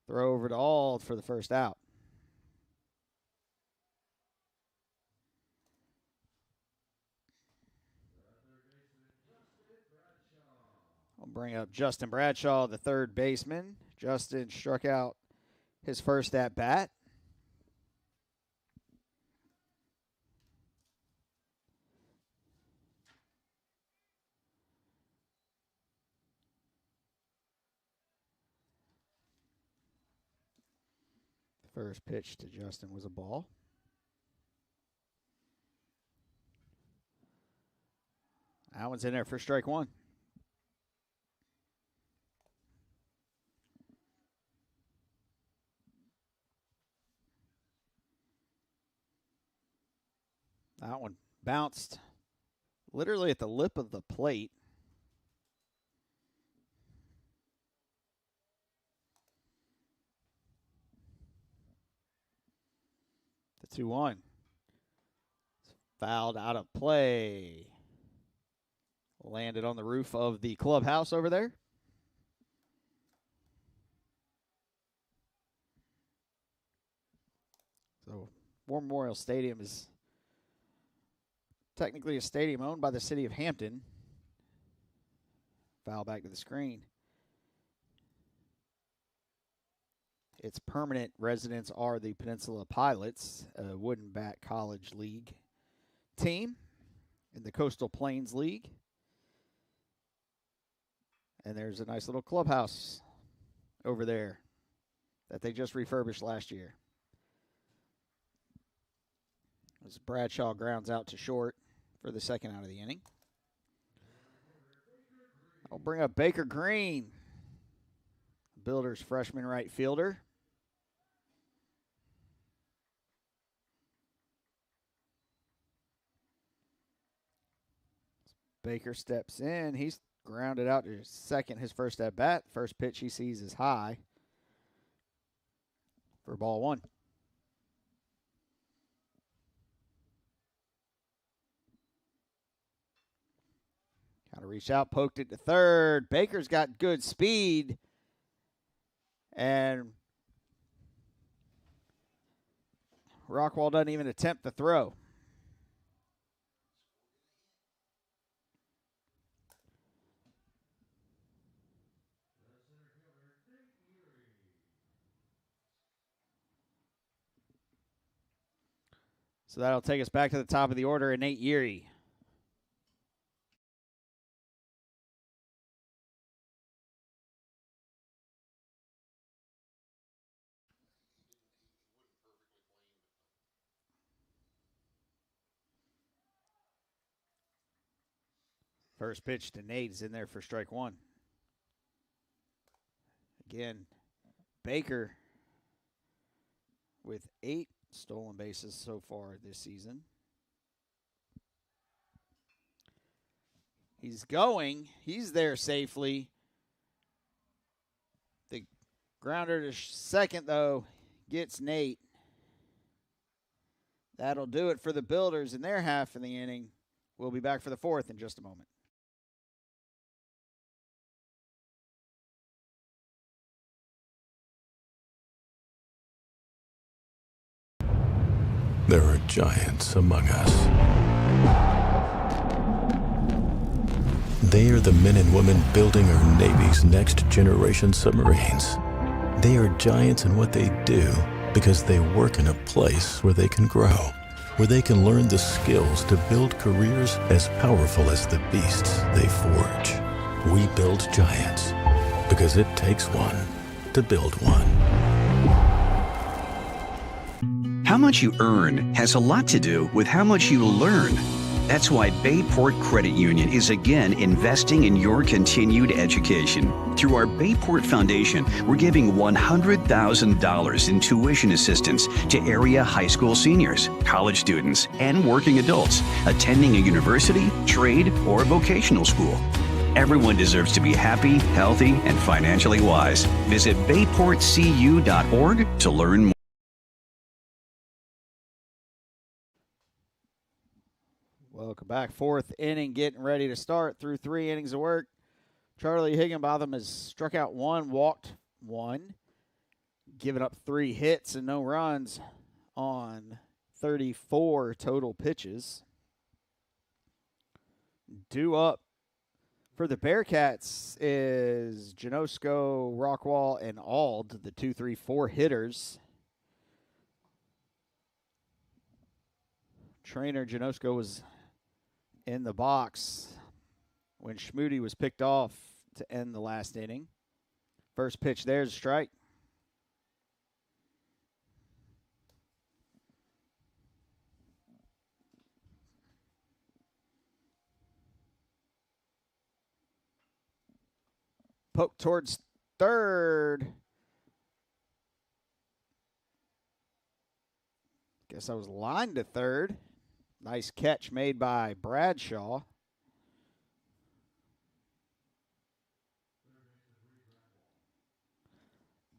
Throw over to Ald for the first out. We'll bring up Justin Bradshaw, the third baseman. Justin struck out his first at bat. The first pitch to Justin was a ball. That one's in there for strike one. That one bounced literally at the lip of the plate. The 2-1. Fouled out of play. Landed on the roof of the clubhouse over there. So War Memorial Stadium is technically a stadium owned by the city of Hampton. Foul back to the screen. Its permanent residents are the Peninsula Pilots, a Wooden Bat College League team in the Coastal Plains League. And there's a nice little clubhouse over there that they just refurbished last year. As Bradshaw grounds out to short for the second out of the inning. I'll bring up Baker Green, Builders freshman right fielder. Baker steps in. He's grounded out to second his first at bat. First pitch he sees is high for ball one. Kind of reached out, poked it to third. Baker's got good speed. And Rockwall doesn't even attempt the throw. So that'll take us back to the top of the order, and Nate Erie. First pitch to Nate is in there for strike one. Again, Baker with 8 stolen bases so far this season. He's going. He's there safely. The grounder to second, though, gets Nate. That'll do it for the Builders in their half of the inning. We'll be back for the fourth in just a moment. There are giants among us. They are the men and women building our Navy's next generation submarines. They are giants in what they do because they work in a place where they can grow, where they can learn the skills to build careers as powerful as the beasts they forge. We build giants because it takes one to build one. How much you earn has a lot to do with how much you learn. That's why Bayport Credit Union is again investing in your continued education. Through our Bayport Foundation, we're giving $100,000 in tuition assistance to area high school seniors, college students, and working adults attending a university, trade, or vocational school. Everyone deserves to be happy, healthy, and financially wise. Visit bayportcu.org to learn more. Welcome back. Fourth inning, getting ready to start through 3 innings of work. Charlie Higginbotham has struck out 1, walked 1, given up 3 hits and no runs on 34 total pitches. Due up for the Bearcats is Janosko, Rockwall, and Ald, the 2-3-4 hitters. Trainer Janosko was in the box when Schmoody was picked off to end the last inning. First pitch, there's a strike. Poke towards third. Guess I was lined to third. Nice catch made by Bradshaw.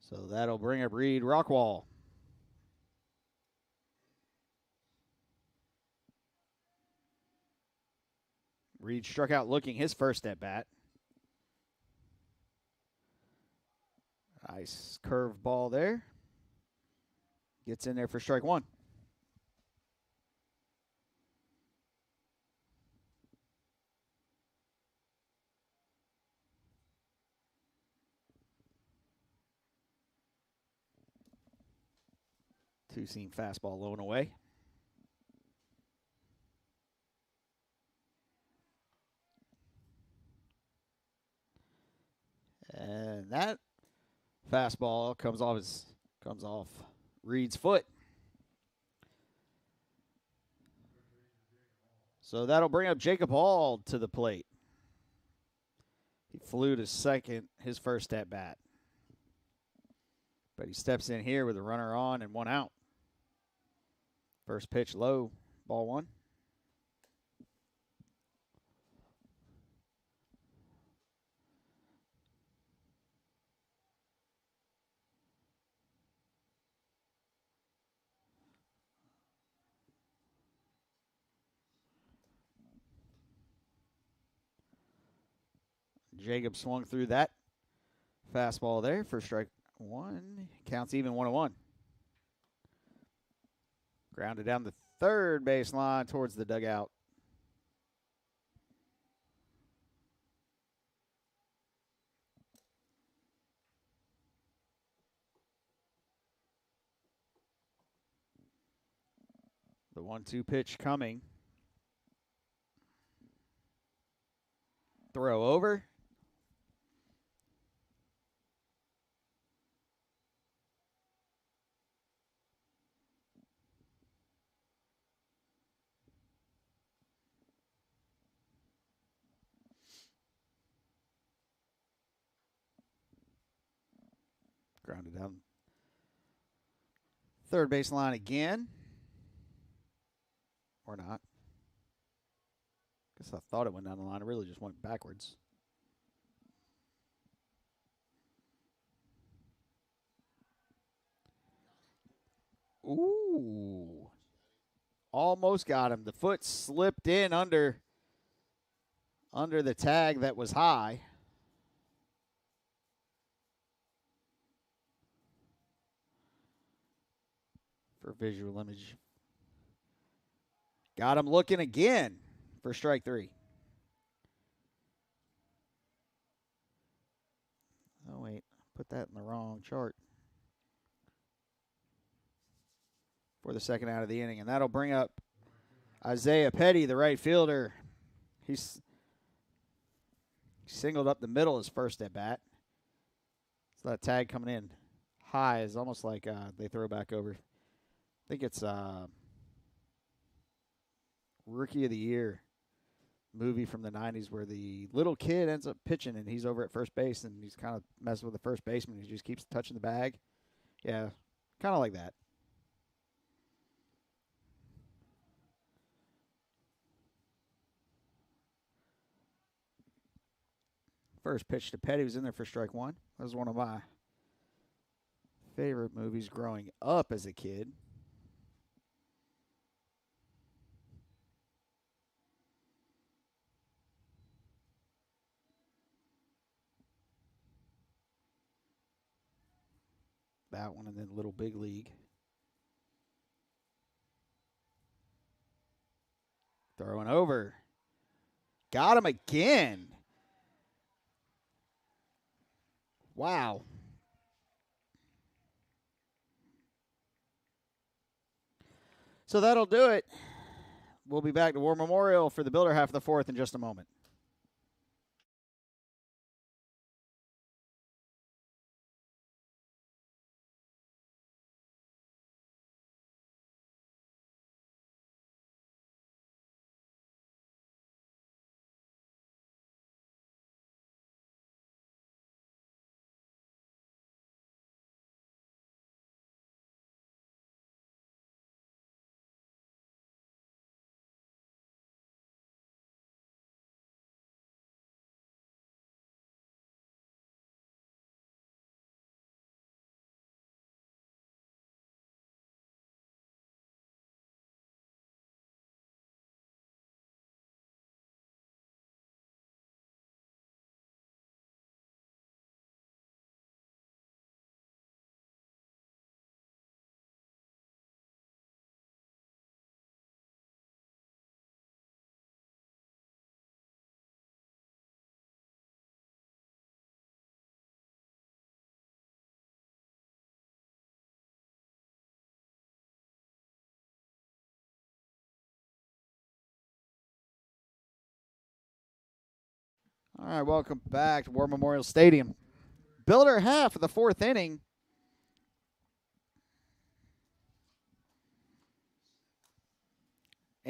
So that'll bring up Reed Rockwall. Reed struck out looking his first at bat. Nice curved ball there. Gets in there for strike one. Two-seam fastball low and away. And that fastball comes off his Comes off Reed's foot. So that'll bring up Jacob Hall to the plate. He flew to his first at bat. But he steps in here with a runner on and one out. First pitch low, ball one. Jacob swung through that fastball there for strike one. Counts even 1-1. Grounded down the third baseline towards the dugout. The 1-2 pitch coming. Throw over. Grounded down third baseline again. Or not. Guess I thought it went down the line. It really just went backwards. Ooh. Almost got him. The foot slipped in under the tag that was high. For visual image. Got him looking again for strike three. Oh, wait. Put that in the wrong chart. For the second out of the inning. And that'll bring up Isaiah Petty, the right fielder. He's singled up the middle his first at bat. So that tag coming in high is almost like they throw back over. I think it's Rookie of the Year movie from the 90s where the little kid ends up pitching and he's over at first base and he's kind of messing with the first baseman. He just keeps touching the bag. Yeah, kind of like that. First pitch to Petty was in there for strike one. That was one of my favorite movies growing up as a kid. That one and then Little Big League. Throwing over. Got him again. Wow. So that'll do it. We'll be back to War Memorial for the Builder half of the fourth in just a moment. All right, welcome back to War Memorial Stadium. Builder half of the fourth inning.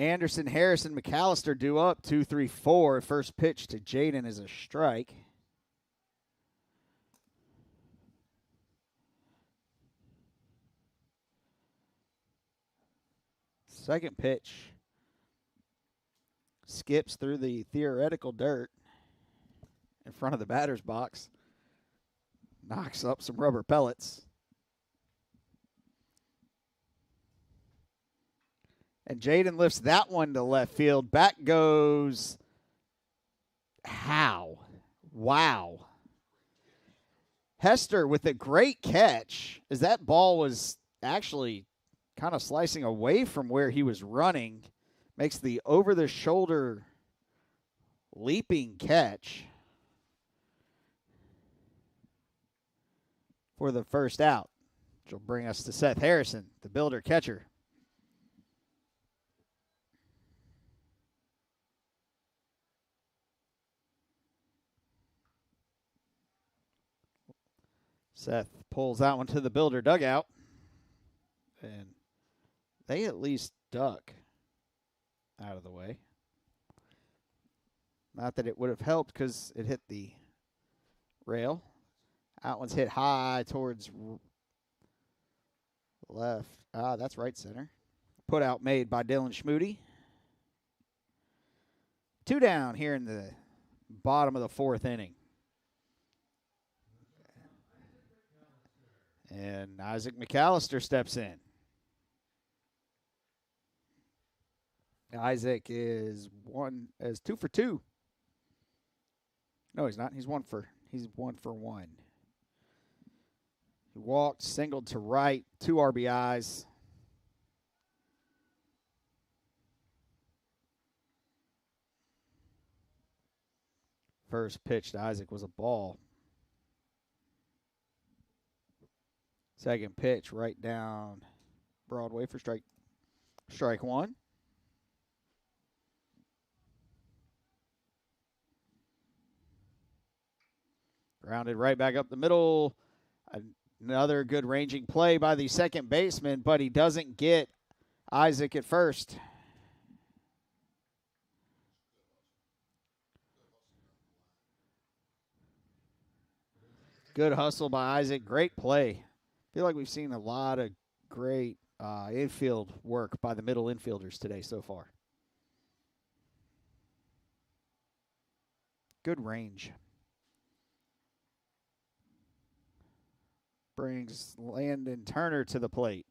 Anderson, Harrison, McAllister due up 2-3-4. First pitch to Jaden is a strike. Second pitch skips through the theoretical dirt in front of the batter's box. Knocks up some rubber pellets. And Jaden lifts that one to left field. Back goes Howe. Wow. Hester with a great catch, as that ball was actually kind of slicing away from where he was running. Makes the over-the-shoulder leaping catch for the first out, which will bring us to Seth Harrison, the Builder catcher. Seth pulls that one to the Builder dugout, and they at least duck out of the way. Not that it would have helped because it hit the rail. That one's hit high towards left. That's right center. Put out made by Dylan Schmoody. 2 down here in the bottom of the 4th inning. And Isaac McAllister steps in. Isaac is 2 for 2. No, he's not. He's 1 for 1. He walked, singled to right, 2 RBIs. First pitch to Isaac was a ball. Second pitch right down Broadway for strike 1. Grounded right back up the middle. Another good ranging play by the second baseman, but he doesn't get Isaac at first. Good hustle by Isaac. Great play. I feel like we've seen a lot of great infield work by the middle infielders today so far. Good range. Brings Landon Turner to the plate.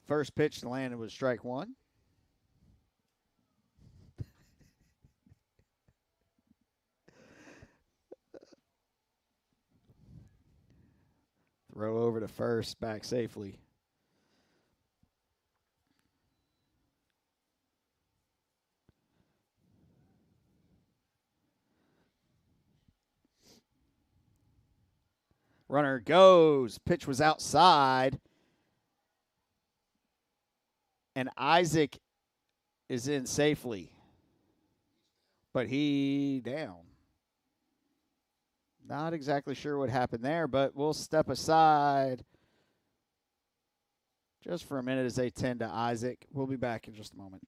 First pitch to Landon was strike 1. Throw over to first, back safely. Runner goes. Pitch was outside. And Isaac is in safely. But he down. Not exactly sure what happened there, but we'll step aside just for a minute as they tend to Isaac. We'll be back in just a moment.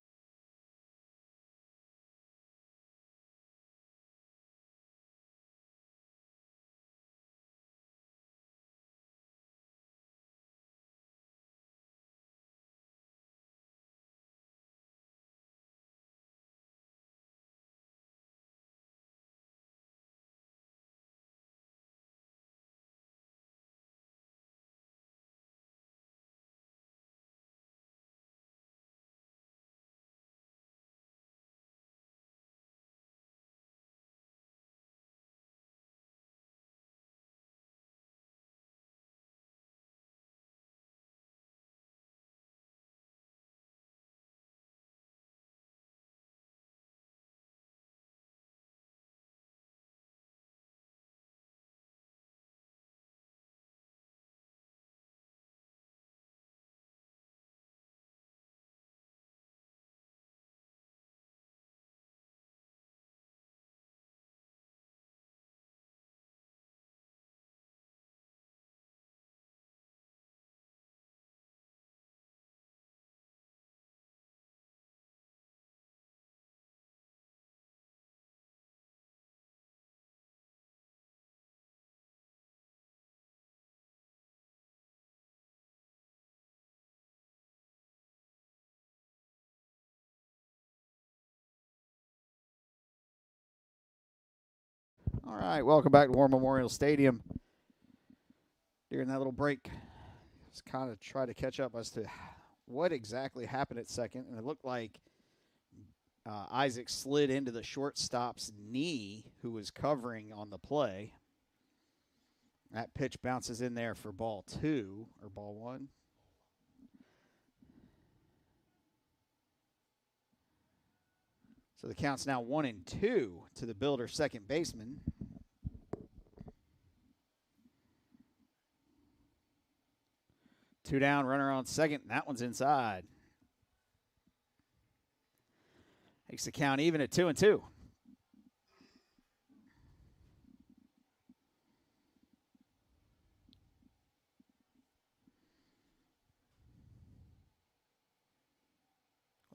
All right, welcome back to War Memorial Stadium. During that little break, just kind of try to catch up as to what exactly happened at second, and it looked like Isaac slid into the shortstop's knee, who was covering on the play. That pitch bounces in there for ball 2 or ball 1. So the count's now 1-2 to the Builder second baseman. Two down, runner on second, and that one's inside. Makes the count even at 2-2.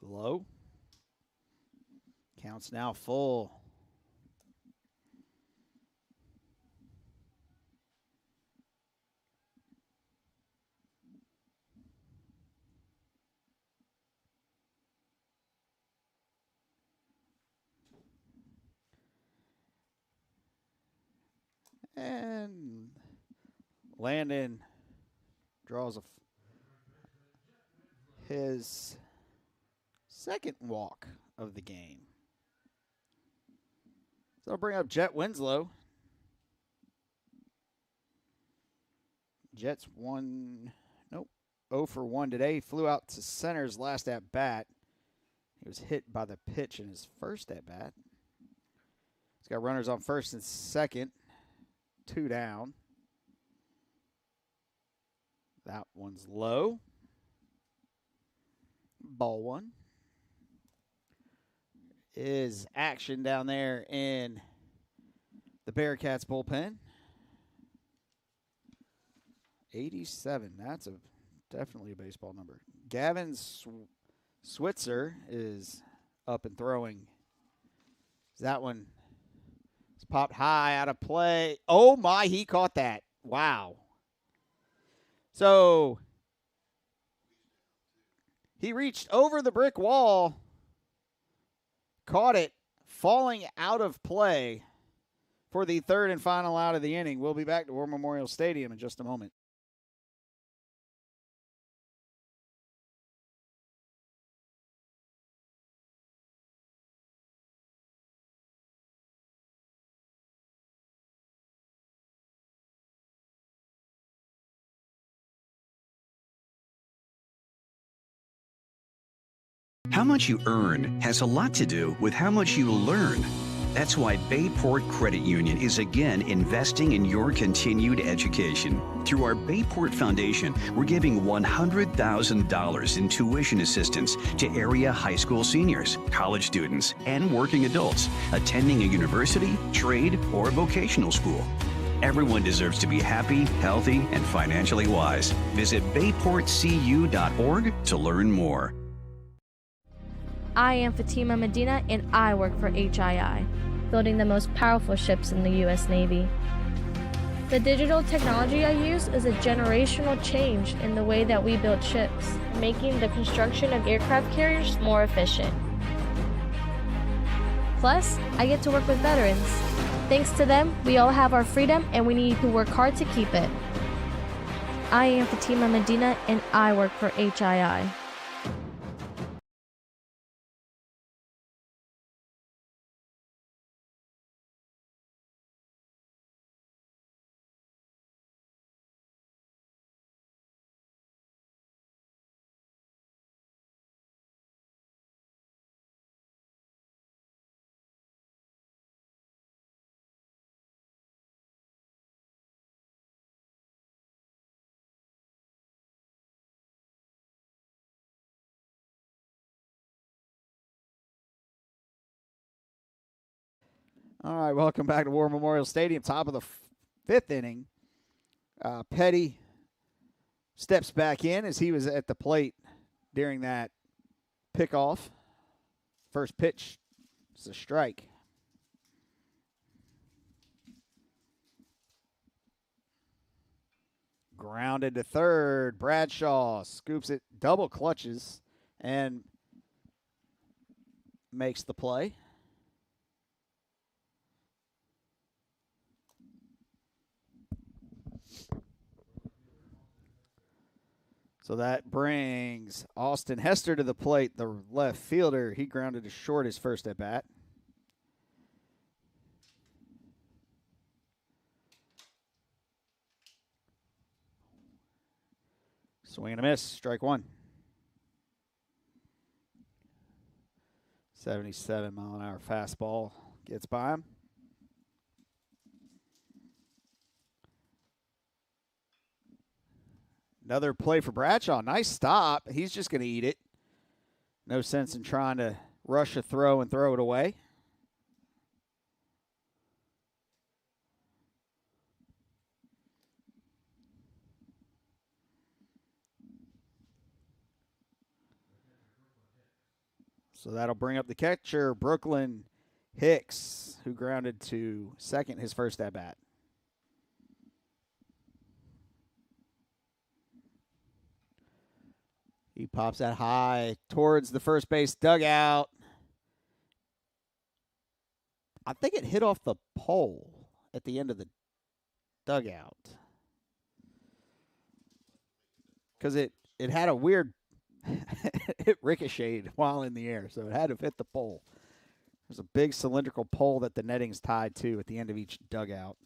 Low. Count's now full. And Landon draws his second walk of the game. So I'll bring up Jet Winslow. Jet's 0 for 1 today. Flew out to center's last at bat. He was hit by the pitch in his first at bat. He's got runners on first and second. 2 down. That one's low. Ball 1. Is action down there in the Bearcats bullpen. 87. That's definitely a baseball number. Gavin Switzer is up and throwing. That one is popped high out of play. Oh my, he caught that. Wow. So he reached over the brick wall, caught it, falling out of play for the third and final out of the inning. We'll be back to War Memorial Stadium in just a moment. How much you earn has a lot to do with how much you learn. That's why Bayport Credit Union is again investing in your continued education. Through our Bayport Foundation, we're giving $100,000 in tuition assistance to area high school seniors, college students, and working adults attending a university, trade, or vocational school. Everyone deserves to be happy, healthy, and financially wise. Visit bayportcu.org to learn more. I am Fatima Medina, and I work for HII, building the most powerful ships in the U.S. Navy. The digital technology I use is a generational change in the way that we build ships, making the construction of aircraft carriers more efficient. Plus, I get to work with veterans. Thanks to them, we all have our freedom, and we need to work hard to keep it. I am Fatima Medina, and I work for HII. All right, welcome back to War Memorial Stadium. Top of the fifth inning. Petty steps back in as he was at the plate during that pickoff. First pitch is a strike. Grounded to third. Bradshaw scoops it, double clutches, and makes the play. So that brings Austin Hester to the plate, the left fielder. He grounded to short his first at bat. Swing and a miss, strike one. 77-mile-an-hour fastball gets by him. Another play for Bradshaw. Nice stop. He's just going to eat it. No sense in trying to rush a throw and throw it away. So that'll bring up the catcher, Brooklyn Hicks, who grounded to second his first at bat. He pops that high towards the first base dugout. I think it hit off the pole at the end of the dugout. Because it had a weird, it ricocheted while in the air, so it had to hit the pole. There's a big cylindrical pole that the netting's tied to at the end of each dugout.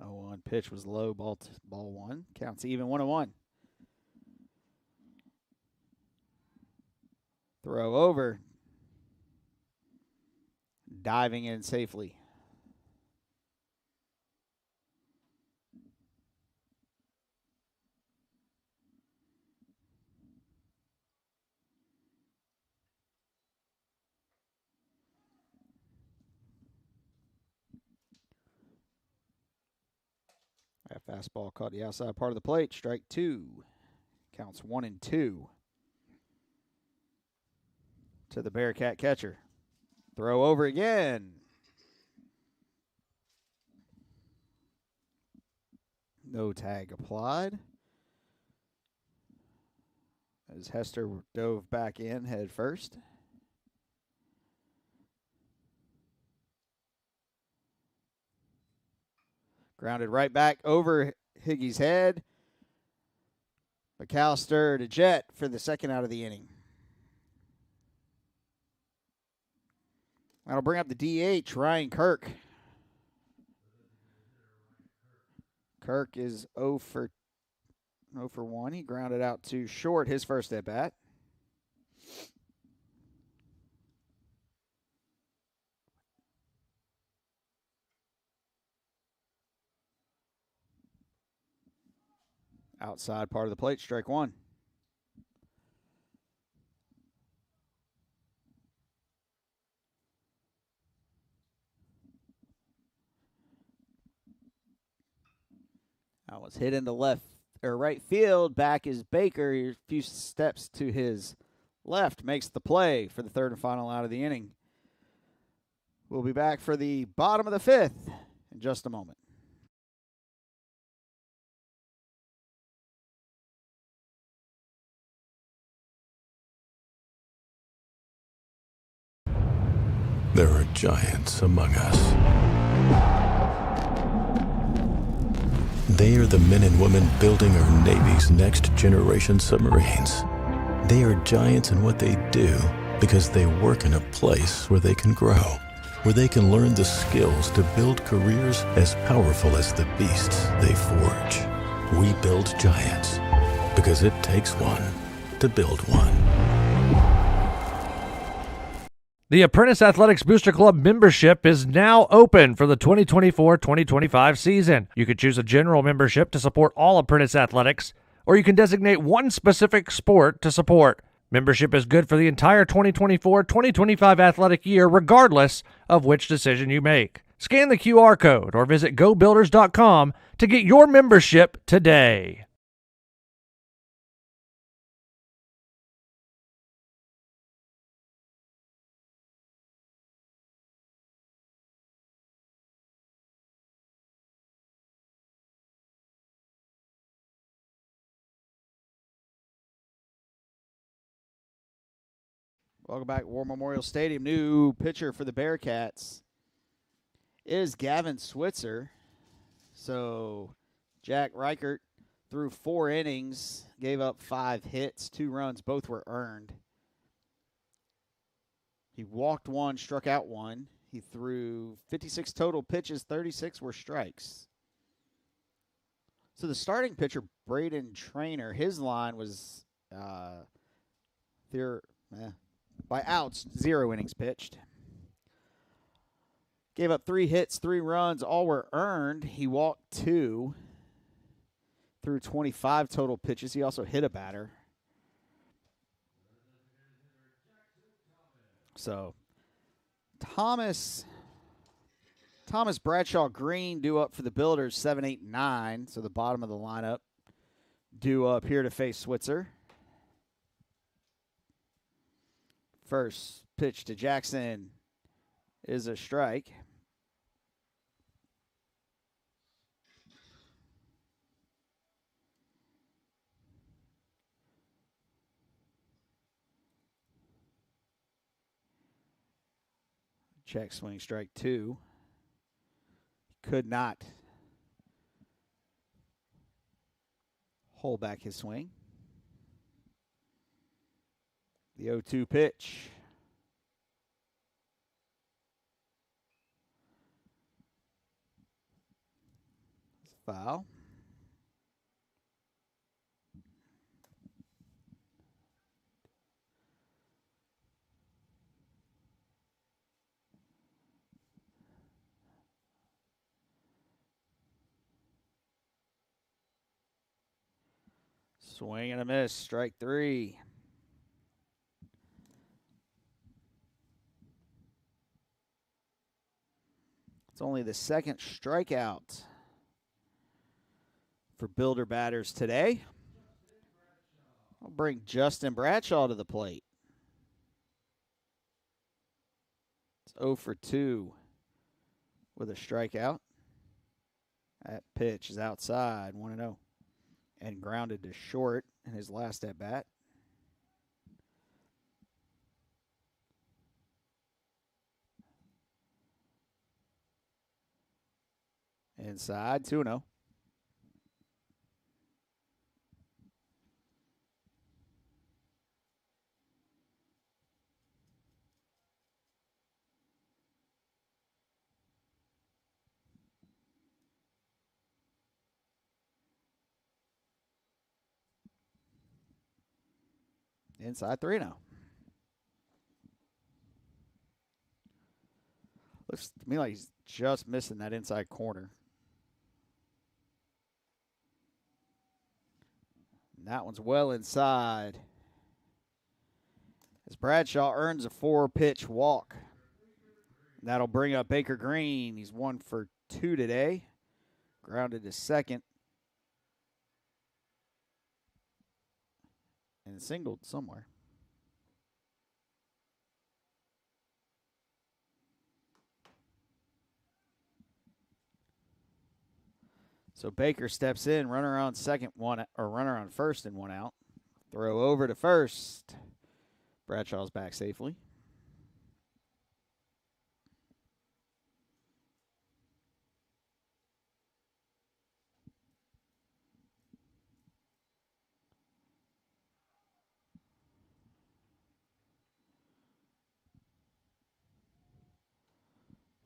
Oh, one pitch was low, ball one. Counts even, 1-1. Throw over. Diving in safely. That fastball caught the outside part of the plate. Strike two. Counts 1-2. To the Bearcat catcher. Throw over again. No tag applied. As Hester dove back in head first. Grounded right back over Higgy's head. McAllister to Jet for the second out of the inning. That'll bring up the DH, Ryan Kirk. Kirk is 0 for 1. He grounded out to short his first at bat. Outside part of the plate, strike one. That was hit into left or right field. Back is Baker. A few steps to his left makes the play for the third and final out of the inning. We'll be back for the bottom of the fifth in just a moment. There are giants among us. They are the men and women building our Navy's next generation submarines. They are giants in what they do because they work in a place where they can grow, where they can learn the skills to build careers as powerful as the beasts they forge. We build giants because it takes one to build one. The Apprentice Athletics Booster Club membership is now open for the 2024-2025 season. You can choose a general membership to support all Apprentice athletics, or you can designate one specific sport to support. Membership is good for the entire 2024-2025 athletic year, regardless of which decision you make. Scan the QR code or visit gobuilders.com to get your membership today. Welcome back to War Memorial Stadium. New pitcher for the Bearcats is Gavin Switzer. So Jack Reichert threw 4 innings, gave up 5 hits, 2 runs. Both were earned. He walked 1, struck out 1. He threw 56 total pitches, 36 were strikes. So the starting pitcher, Braden Trainer, his line was by outs, 0 innings pitched. Gave up 3 hits, 3 runs, all were earned. He walked 2, threw 25 total pitches. He also hit a batter. So Thomas Bradshaw Green due up for the Builders, 7, 8, 9. So the bottom of the lineup due up here to face Switzer. First pitch to Jackson is a strike. Check swing, strike 2. Could not hold back his swing. The 0-2 pitch. Foul. Swing and a miss, strike 3. It's only the second strikeout for Builder batters today. I'll bring Justin Bradshaw to the plate. It's 0 for 2 with a strikeout. That pitch is outside, 1-0. And grounded to short in his last at bat. Inside, 2-0. Inside, 3-0. Looks to me like he's just missing that inside corner. And that one's well inside. As Bradshaw earns a 4-pitch walk. And that'll bring up Baker Green. He's 1 for 2 today. Grounded to second. And singled somewhere. So Baker steps in, runner on second, runner on first and 1 out. Throw over to first. Bradshaw's back safely.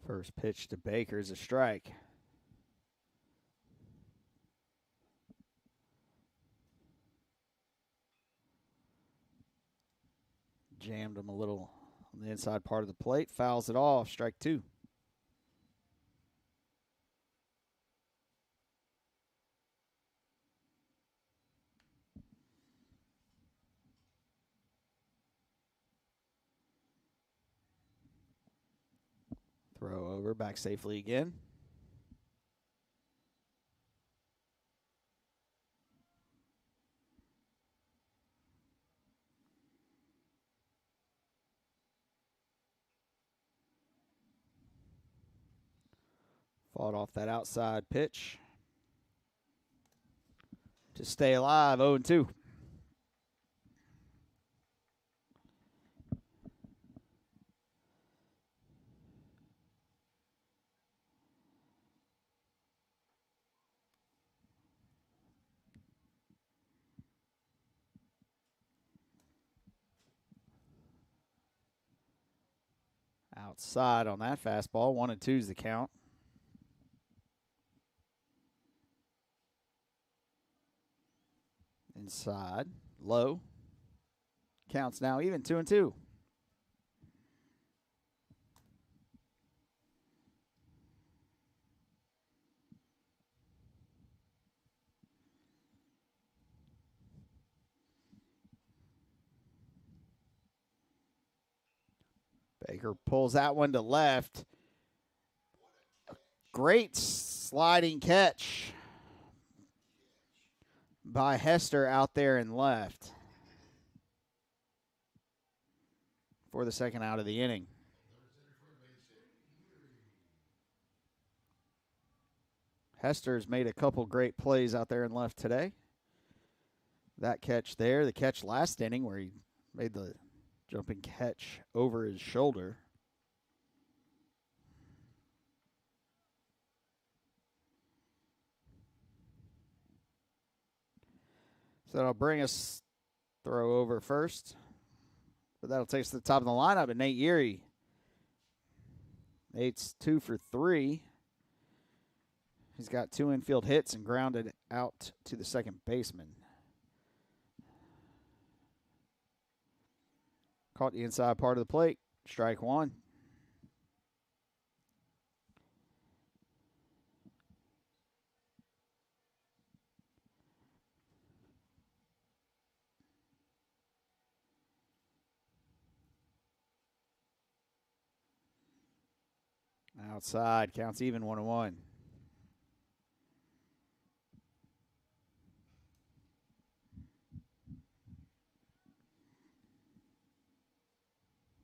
First pitch to Baker is a strike. Jammed him a little on the inside part of the plate. Fouls it off. Strike 2. Throw over, back safely again. Fought off that outside pitch to stay alive, 0-2. Outside on that fastball. 1-2 is the count. Inside. Low. Counts now even. 2-2. Baker pulls that one to left. Great sliding catch by Hester out there in left for the second out of the inning. Hester's made a couple great plays out there in left today. That catch there, the catch last inning where he made the jumping catch over his shoulder. So that'll bring us throw over first. But that'll take us to the top of the lineup, and Nate Erie. Nate's 2 for 3. He's got 2 infield hits and grounded out to the second baseman. Caught the inside part of the plate. Strike 1. Outside. Counts even. 1-1.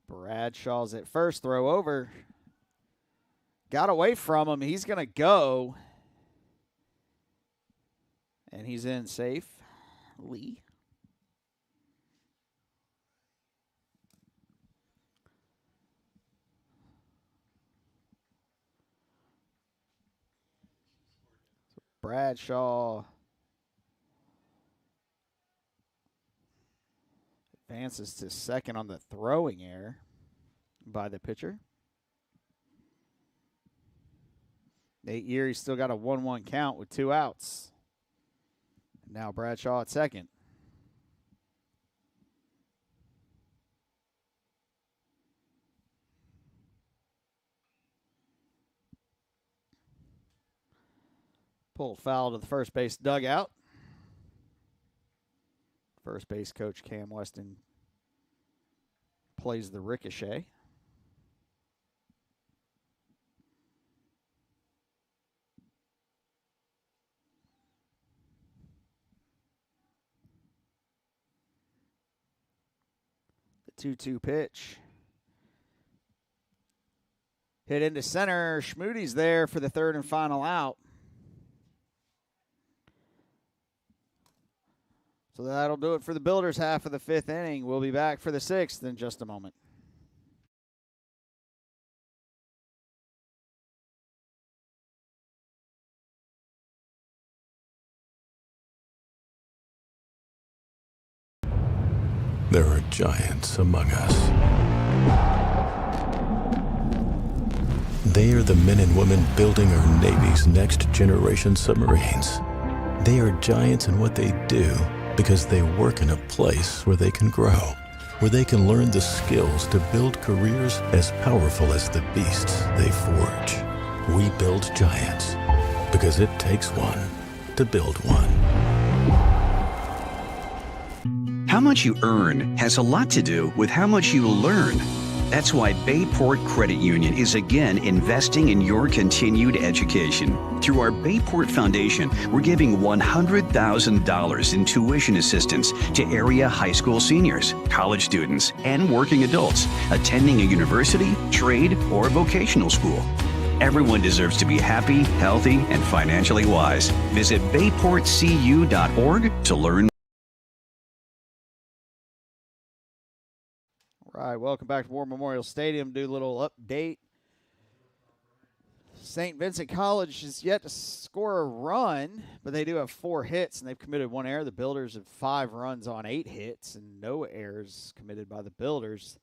Bradshaw's at first. Throw over. Got away from him. He's going to go. And he's in safe. Lee. Bradshaw advances to second on the throwing error by the pitcher. Nate Erie's still got a 1-1 count with 2 outs. Now Bradshaw at second. Pulled foul to the first base dugout. First base coach Cam Weston plays the ricochet. The 2-2 pitch. Hit into center. Schmoody's there for the third and final out. So that'll do it for the Builders half of the 5th inning. We'll be back for the 6th in just a moment. There are giants among us. They are the men and women building our Navy's next generation submarines. They are giants in what they do, because they work in a place where they can grow, where they can learn the skills to build careers as powerful as the beasts they forge. We build giants because it takes one to build one. How much you earn has a lot to do with how much you learn. That's why Bayport Credit Union is again investing in your continued education. Through our Bayport Foundation, we're giving $100,000 in tuition assistance to area high school seniors, college students, and working adults attending a university, trade, or vocational school. Everyone deserves to be happy, healthy, and financially wise. Visit bayportcu.org to learn. All right, welcome back to War Memorial Stadium. Do a little update. St. Vincent College is yet to score a run, but they do have 4 hits, and they've committed 1 error. The Builders have 5 runs on 8 hits, and no errors committed by the Builders.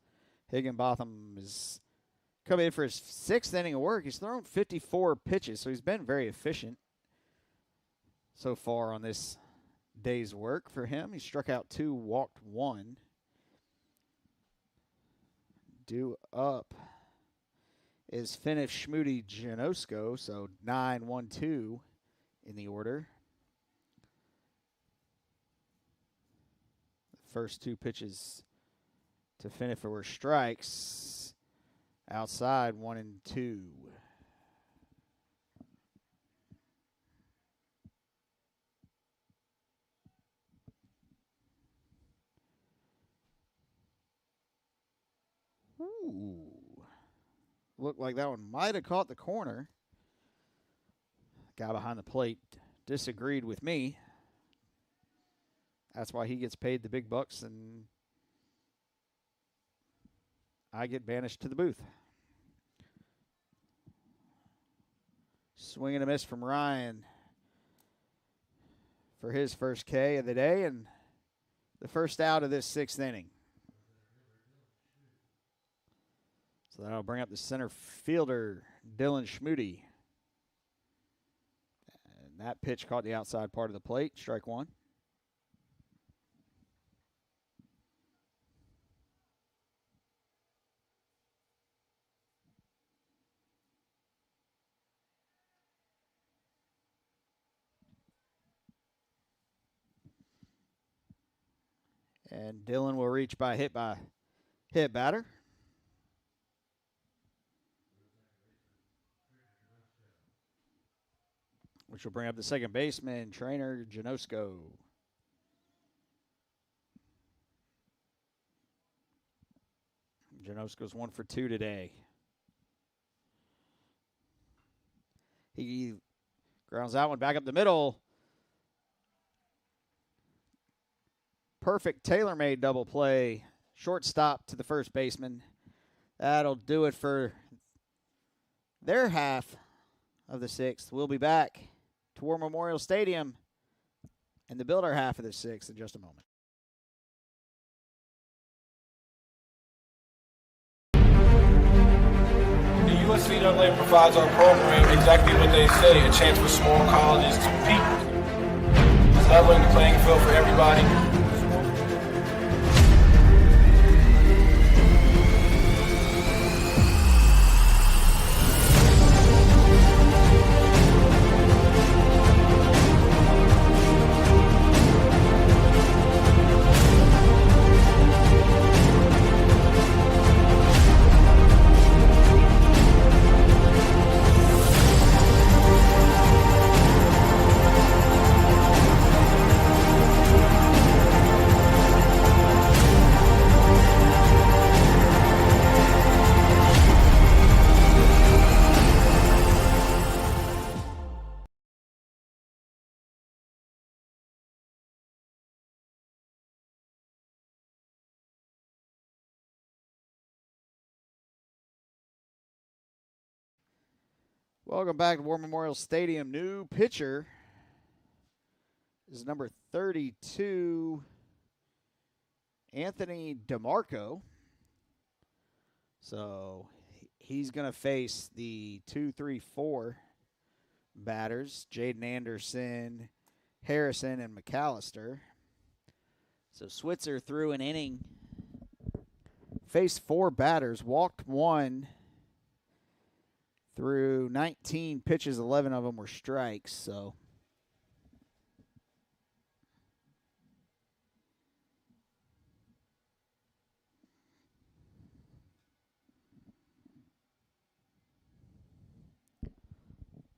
Higginbotham is Coming in for his 6th inning of work, he's thrown 54 pitches, so he's been very efficient so far on this day's work for him. He struck out 2, walked 1. Due up is Finnish Schmoody Janosko, so 9-1-2 in the order. The first 2 pitches to Finnish were strikes. Outside, 1-2. Ooh. Looked like that one might have caught the corner. Guy behind the plate disagreed with me. That's why he gets paid the big bucks and I get banished to the booth. Swing and a miss from Ryan for his first K of the day and the first out of this 6th inning. So that'll bring up the center fielder, Dylan Schmoody. And that pitch caught the outside part of the plate, strike 1. And Dylan will reach by hit batter. Which will bring up the second baseman, trainer Janosko. Janosko's 1 for 2 today. He grounds that one back up the middle. Perfect tailor-made double play. Shortstop to the first baseman. That'll do it for their half of the 6th. We'll be back to War Memorial Stadium and the Builder half of the 6th in just a moment. The USCAA provides our program exactly what they say, a chance for small colleges to compete. It's leveling the playing field for everybody. Welcome back to War Memorial Stadium. New pitcher is number 32, Anthony DeMarco. So he's going to face the 2-3-4 batters, Jaden Anderson, Harrison, and McAllister. So Switzer threw an inning, faced 4 batters, walked 1. Through 19 pitches, 11 of them were strikes. So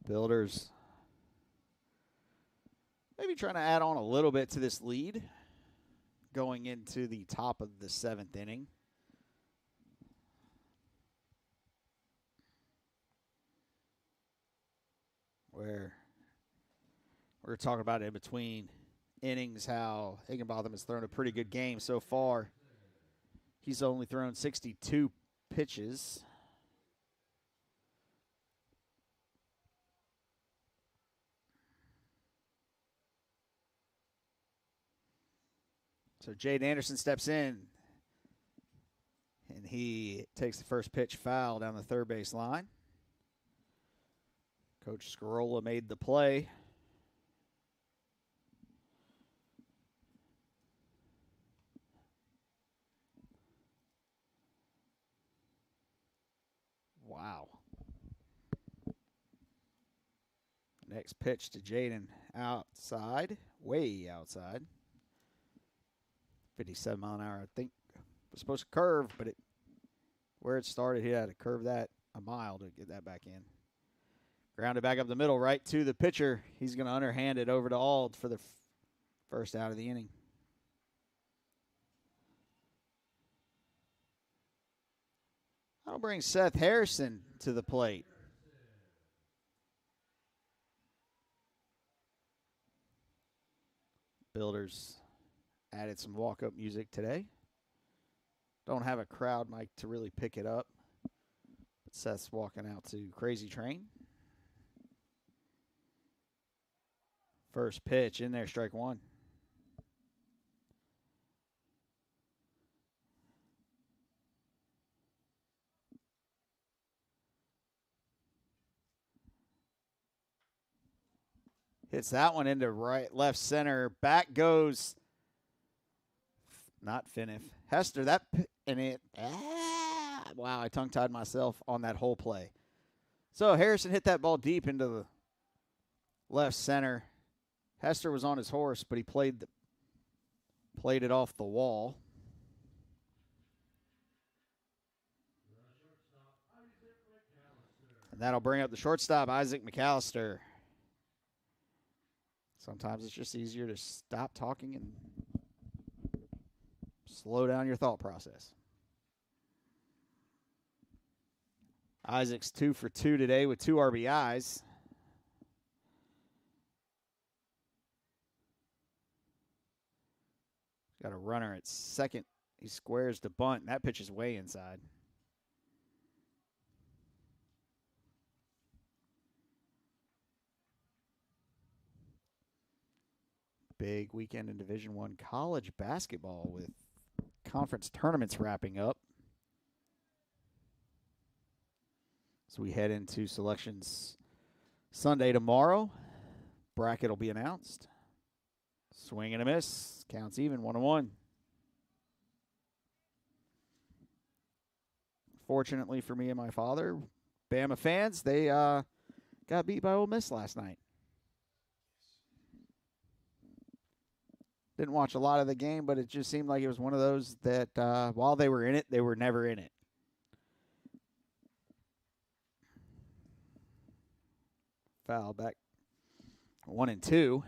Builders maybe trying to add on a little bit to this lead going into the top of the 7th inning. Where we're talking about in between innings how Higginbotham has thrown a pretty good game so far. He's only thrown 62 pitches. So Jaden Anderson steps in. And he takes the first pitch foul down the third base line. Coach Scarola made the play. Wow. Next pitch to Jaden outside, way outside. 57 mile an hour, I think. Was supposed to curve, but where it started, he had to curve that a mile to get that back in. Grounded back up the middle, right to the pitcher. He's going to underhand it over to Ald for the first out of the inning. That'll bring Seth Harrison to the plate. Builders added some walk-up music today. Don't have a crowd mic to really pick it up. But Seth's walking out to Crazy Train. First pitch in there, strike one. Hits that one into left center. Back goes, not Finnif, Hester. Wow, I tongue-tied myself on that whole play. So Harrison hit that ball deep into the left center. Hester was on his horse, but he played it off the wall. And that'll bring up the shortstop, Isaac McAllister. Sometimes it's just easier to stop talking and slow down your thought process. Isaac's 2 for 2 today with 2 RBIs. Got a runner at second. He squares to bunt, and that pitch is way inside. Big weekend in Division I college basketball with conference tournaments wrapping up. So we head into selections Sunday tomorrow. Bracket will be announced. Swing and a miss. Counts even, 1-1. Fortunately for me and my father, Bama fans, they got beat by Ole Miss last night. Didn't watch a lot of the game, but it just seemed like it was one of those that while they were in it, they were never in it. Foul back 1-2.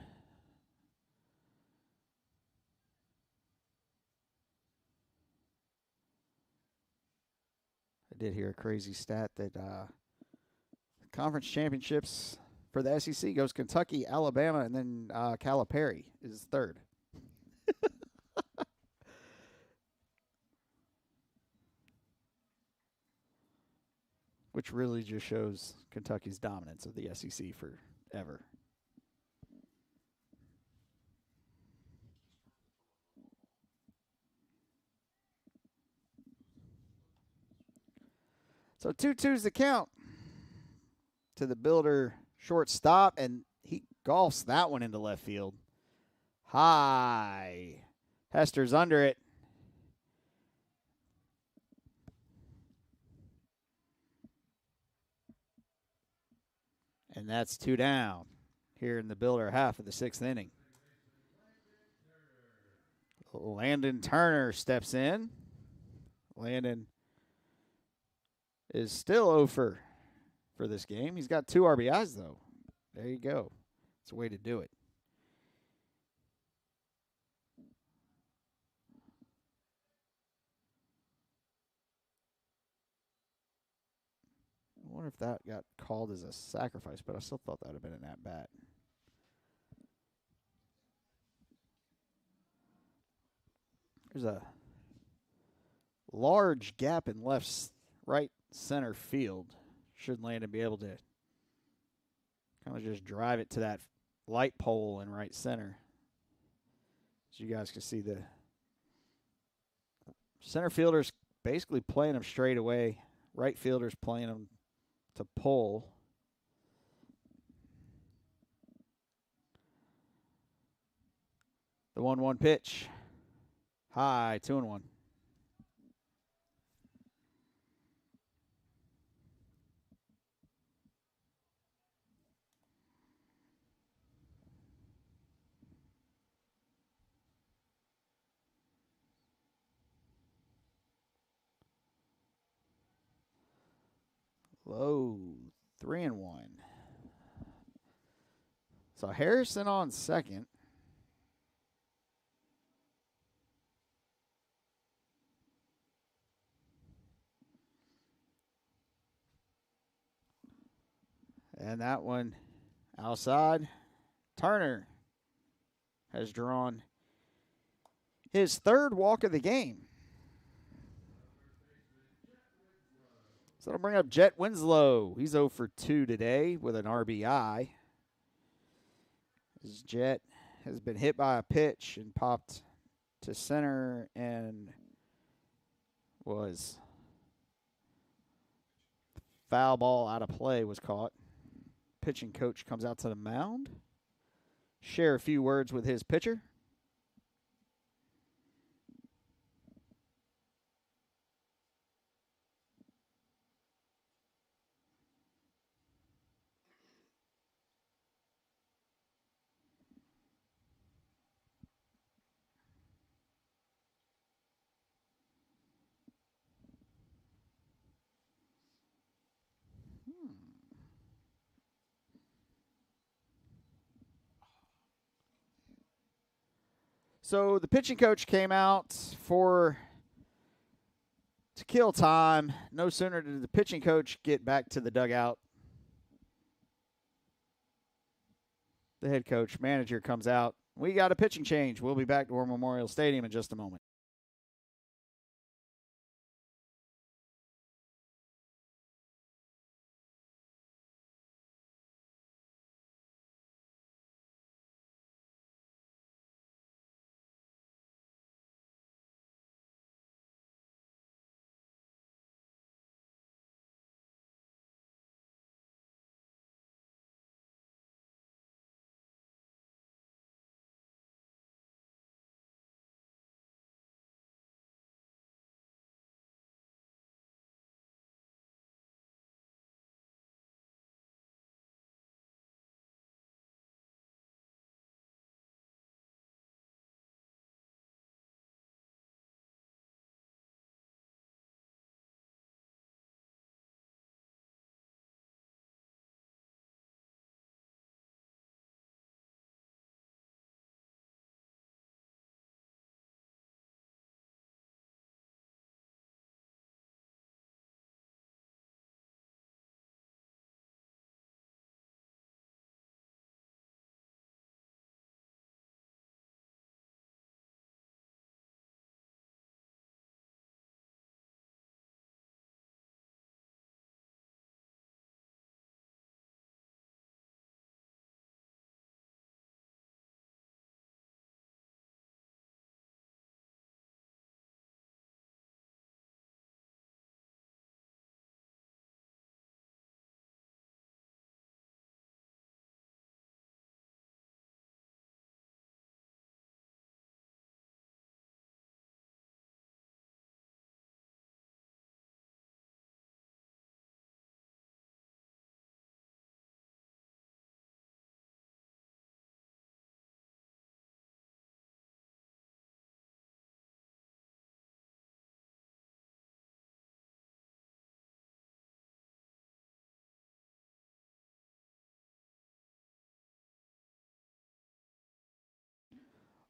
I did hear a crazy stat that conference championships for the SEC goes Kentucky, Alabama, and then Calipari is third. Which really just shows Kentucky's dominance of the SEC forever. So 2-2's the count to the Builder shortstop, and he golfs that one into left field. High. Hester's under it. And that's 2 down here in the Builder half of the 6th inning. Landon Turner steps in. Landon is still 0 for this game. He's got 2 RBIs, though. There you go. It's a way to do it. I wonder if that got called as a sacrifice, but I still thought that would have been an at-bat. There's a large gap in right center field. Should Landon be able to kind of just drive it to that light pole in right center. As you guys can see, the center fielder's basically playing him straight away. Right fielder's playing him to pull. The 1-1 pitch. High, 2-1. Low, 3-1. So Harrison on second. And that one outside. Turner has drawn his third walk of the game. So that'll bring up Jet Winslow. He's 0 for 2 today with an RBI. His Jet has been hit by a pitch and popped to center and was foul ball out of play was caught. Pitching coach comes out to the mound. Share a few words with his pitcher. So the pitching coach came out to kill time. No sooner did the pitching coach get back to the dugout, the head coach, manager comes out. We got a pitching change. We'll be back to War Memorial Stadium in just a moment.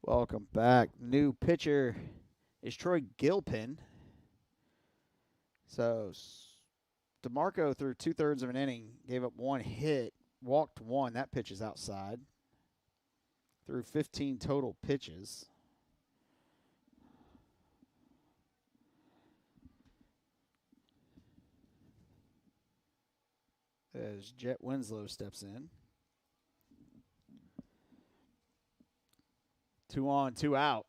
Welcome back. New pitcher is Troy Gilpin. So DeMarco threw 2/3 of an inning, gave up 1 hit, walked 1. That pitch is outside. Threw 15 total pitches. As Jet Winslow steps in. 2 on, 2 out.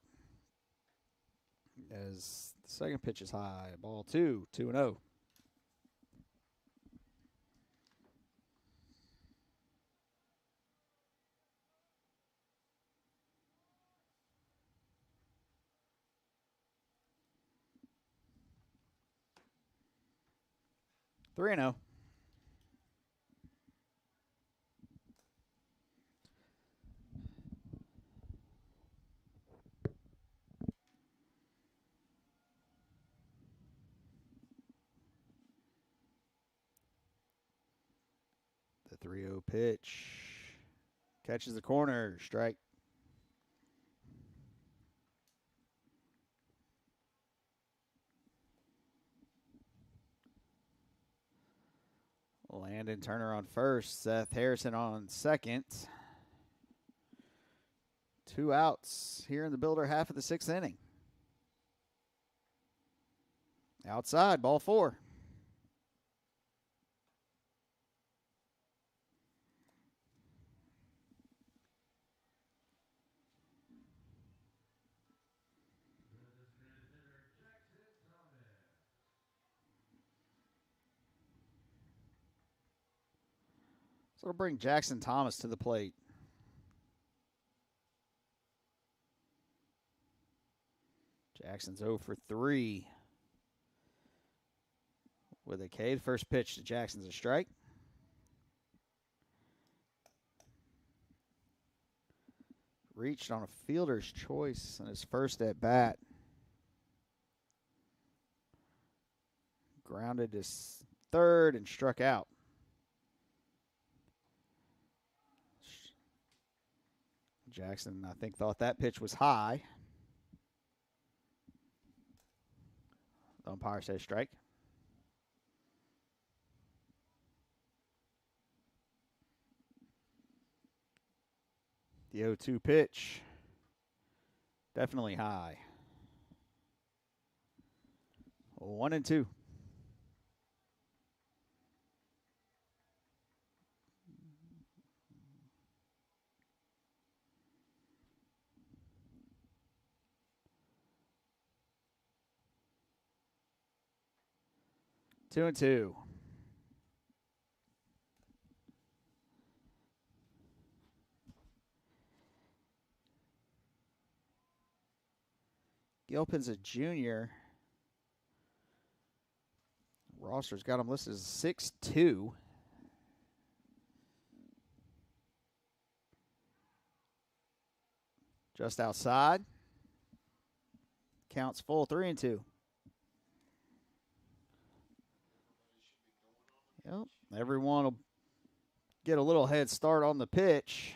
As the Second pitch is high. Ball 2, 2-0. Three and 0. The 3-0 pitch catches the corner. Strike. Landon Turner on first. Seth Harrison on second. 2 outs here in the Builder half of the 6th inning. Outside, ball 4. So it'll bring Jackson Thomas to the plate. Jackson's 0 for 3 with a K. The first pitch to Jackson's a strike. Reached on a fielder's choice on his first at bat. Grounded to third and struck out. Jackson, I think, thought that pitch was high. The umpire says strike. The 0-2 pitch, definitely high. 1-2. Two and two. Gilpin's a junior. Roster's got him listed as 6'2". Just outside. Counts full, 3-2. Yep, everyone will get a little head start on the pitch.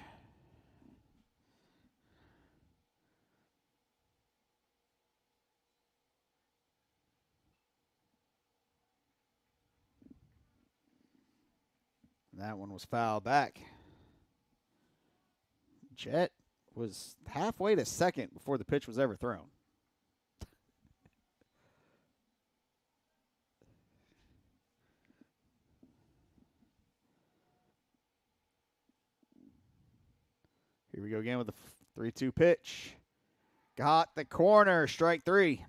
That one was fouled back. Jet was halfway to second before the pitch was ever thrown. Here we go again with the 3-2 pitch. Got the corner, strike 3.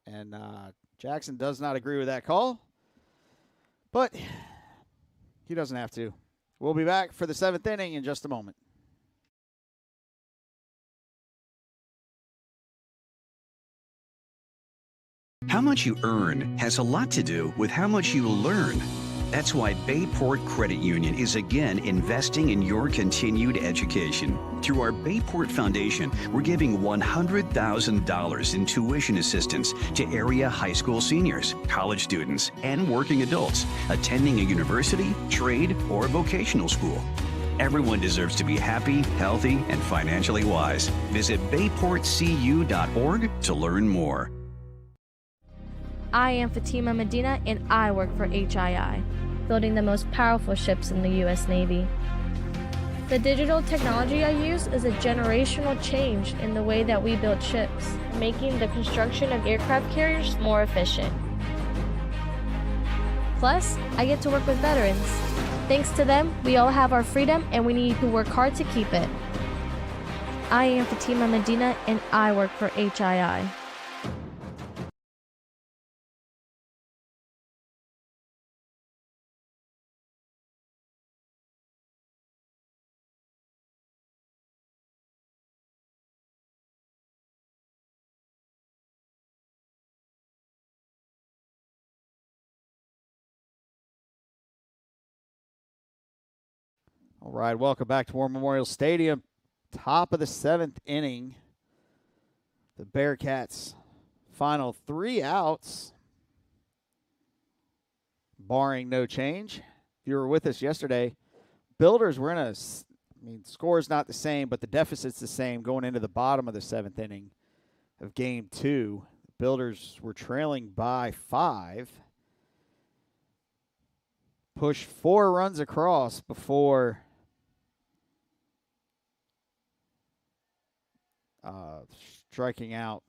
And Jackson does not agree with that call, but he doesn't have to. We'll be back for the 7th inning in just a moment. How much you earn has a lot to do with how much you learn. That's why Bayport Credit Union is again investing in your continued education. Through our Bayport Foundation, we're giving $100,000 in tuition assistance to area high school seniors, college students, and working adults attending a university, trade, or vocational school. Everyone deserves to be happy, healthy, and financially wise. Visit bayportcu.org to learn more. I am Fatima Medina, and I work for HII, building the most powerful ships in the U.S. Navy. The digital technology I use is a generational change in the way that we build ships, making the construction of aircraft carriers more efficient. Plus, I get to work with veterans. Thanks to them, we all have our freedom, and we need to work hard to keep it. I am Fatima Medina, and I work for HII. All right, welcome back to War Memorial Stadium. Top of the 7th inning. The Bearcats' final 3 outs, barring no change. If you were with us yesterday, Builders were in a, score's not the same, but the deficit's the same going into the bottom of the 7th inning of Game 2. Builders were trailing by 5. Pushed 4 runs across before striking out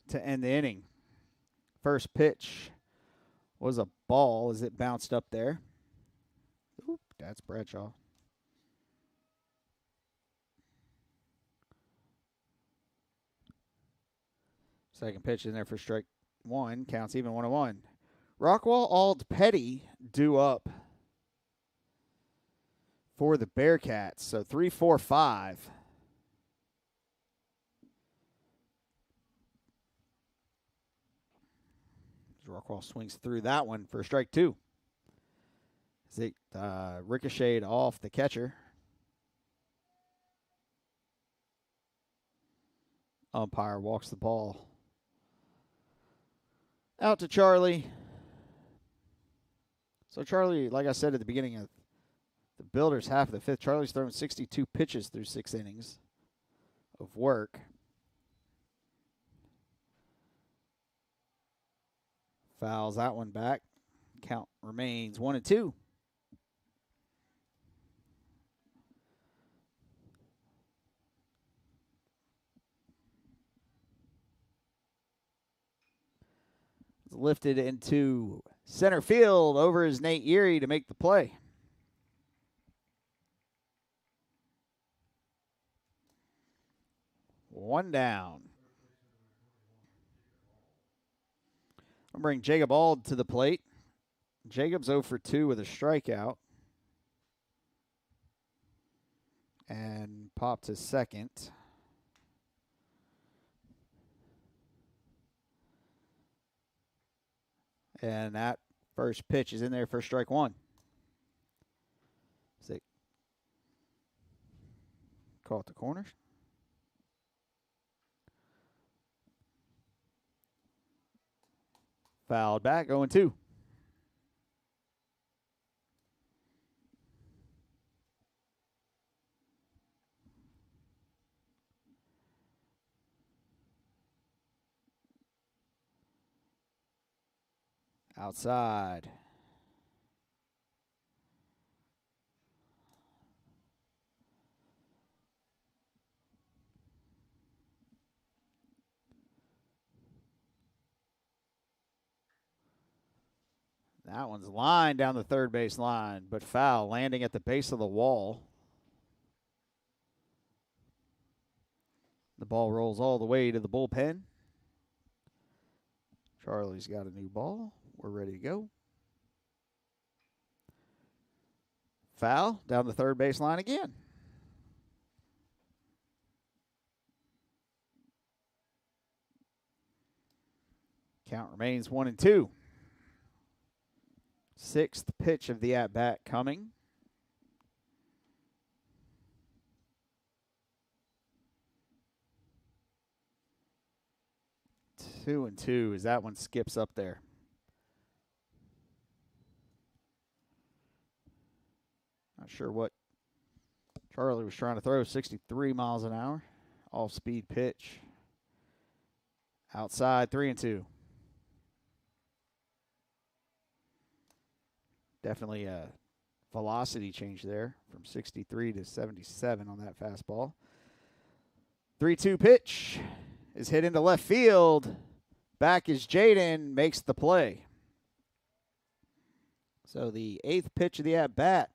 to end the inning. First pitch was a ball as it bounced up there. Oop, that's Bradshaw. Second pitch in there for strike 1. Counts even 1-1. Rockwall Ald Petty due up for the Bearcats. So 3-4-5. Rockwall swings through that one for strike 2. As it ricocheted off the catcher. Umpire walks the ball out to Charlie. So Charlie, like I said at the beginning of the Builders half of the 5th, Charlie's thrown 62 pitches through 6 innings of work. Fouls that one back. Count remains 1-2. It's lifted into center field over his Nate Erie to make the play. One down. I'll bring Jacob Ald to the plate. Jacob's 0 for 2 with a strikeout. And popped to second. And that first pitch is in there for strike 1. Sick. Caught the corners. Fouled back, 0-2. Outside. That one's lined down the third base line, but foul, landing at the base of the wall. The ball rolls all the way to the bullpen. Charlie's got a new ball. We're ready to go. Foul down the third base line again. Count remains 1-2. 6th pitch of the at-bat coming. 2-2 as that one skips up there. Not sure what Charlie was trying to throw. 63 miles an hour. Off-speed pitch. Outside, 3-2. Definitely a velocity change there from 63 to 77 on that fastball. 3-2 pitch is hit into left field. Back is Jaden, makes the play. So the 8th pitch of the at-bat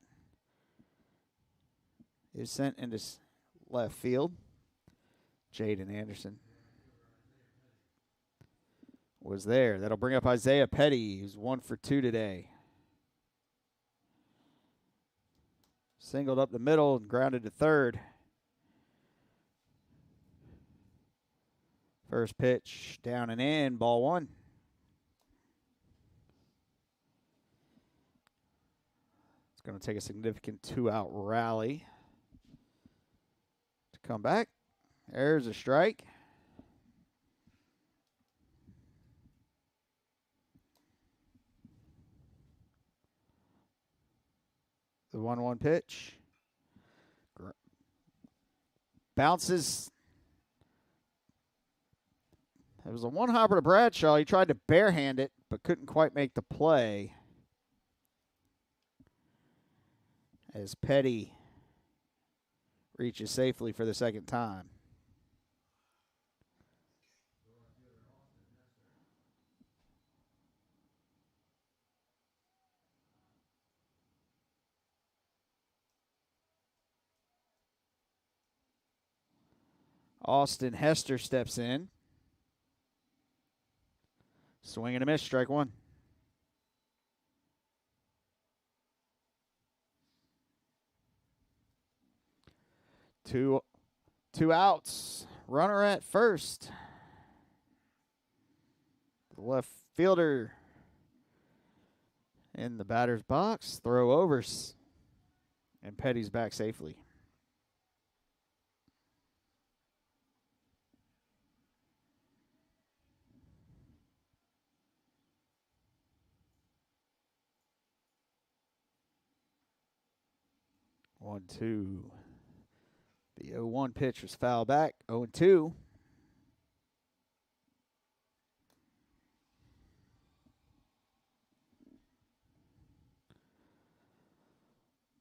is sent into left field. Jaden Anderson was there. That'll bring up Isaiah Petty, who's 1 for 2 today. Singled up the middle and grounded to third. First pitch down and in, ball 1. It's going to take a significant 2-out rally to come back. There's a strike. The 1-1 pitch. Bounces. It was a one-hopper to Bradshaw. He tried to barehand it, but couldn't quite make the play. As Petty reaches safely for the second time. Austin Hester steps in. Swing and a miss, strike 1. Two outs. Runner at first. The left fielder in the batter's box. Throw overs. And Petty's back safely. One, two. The 0-1 pitch was foul back. 0-2.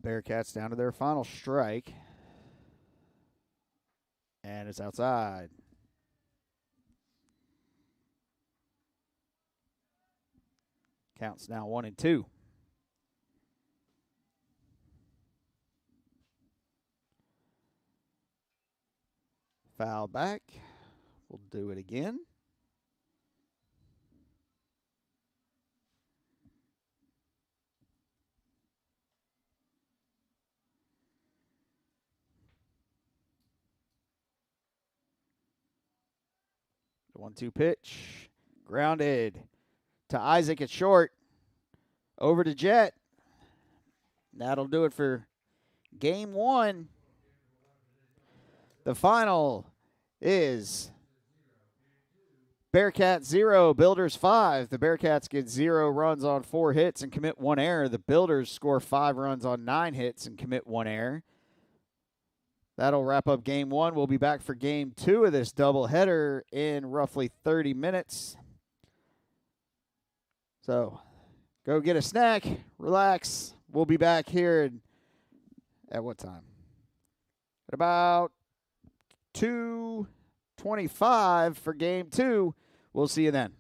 Bearcats down to their final strike. And it's outside. Counts now 1-2. Foul back. We'll do it again. The 1-2 pitch. Grounded to Isaac at short. Over to Jet. That'll do it for game 1. The final is Bearcats 0, Builders 5. The Bearcats get 0 runs on 4 hits and commit 1 error. The Builders score 5 runs on 9 hits and commit 1 error. That'll wrap up game 1. We'll be back for game 2 of this doubleheader in roughly 30 minutes. So go get a snack, relax. We'll be back here at what time? At about 2:25 for game 2. We'll see you then.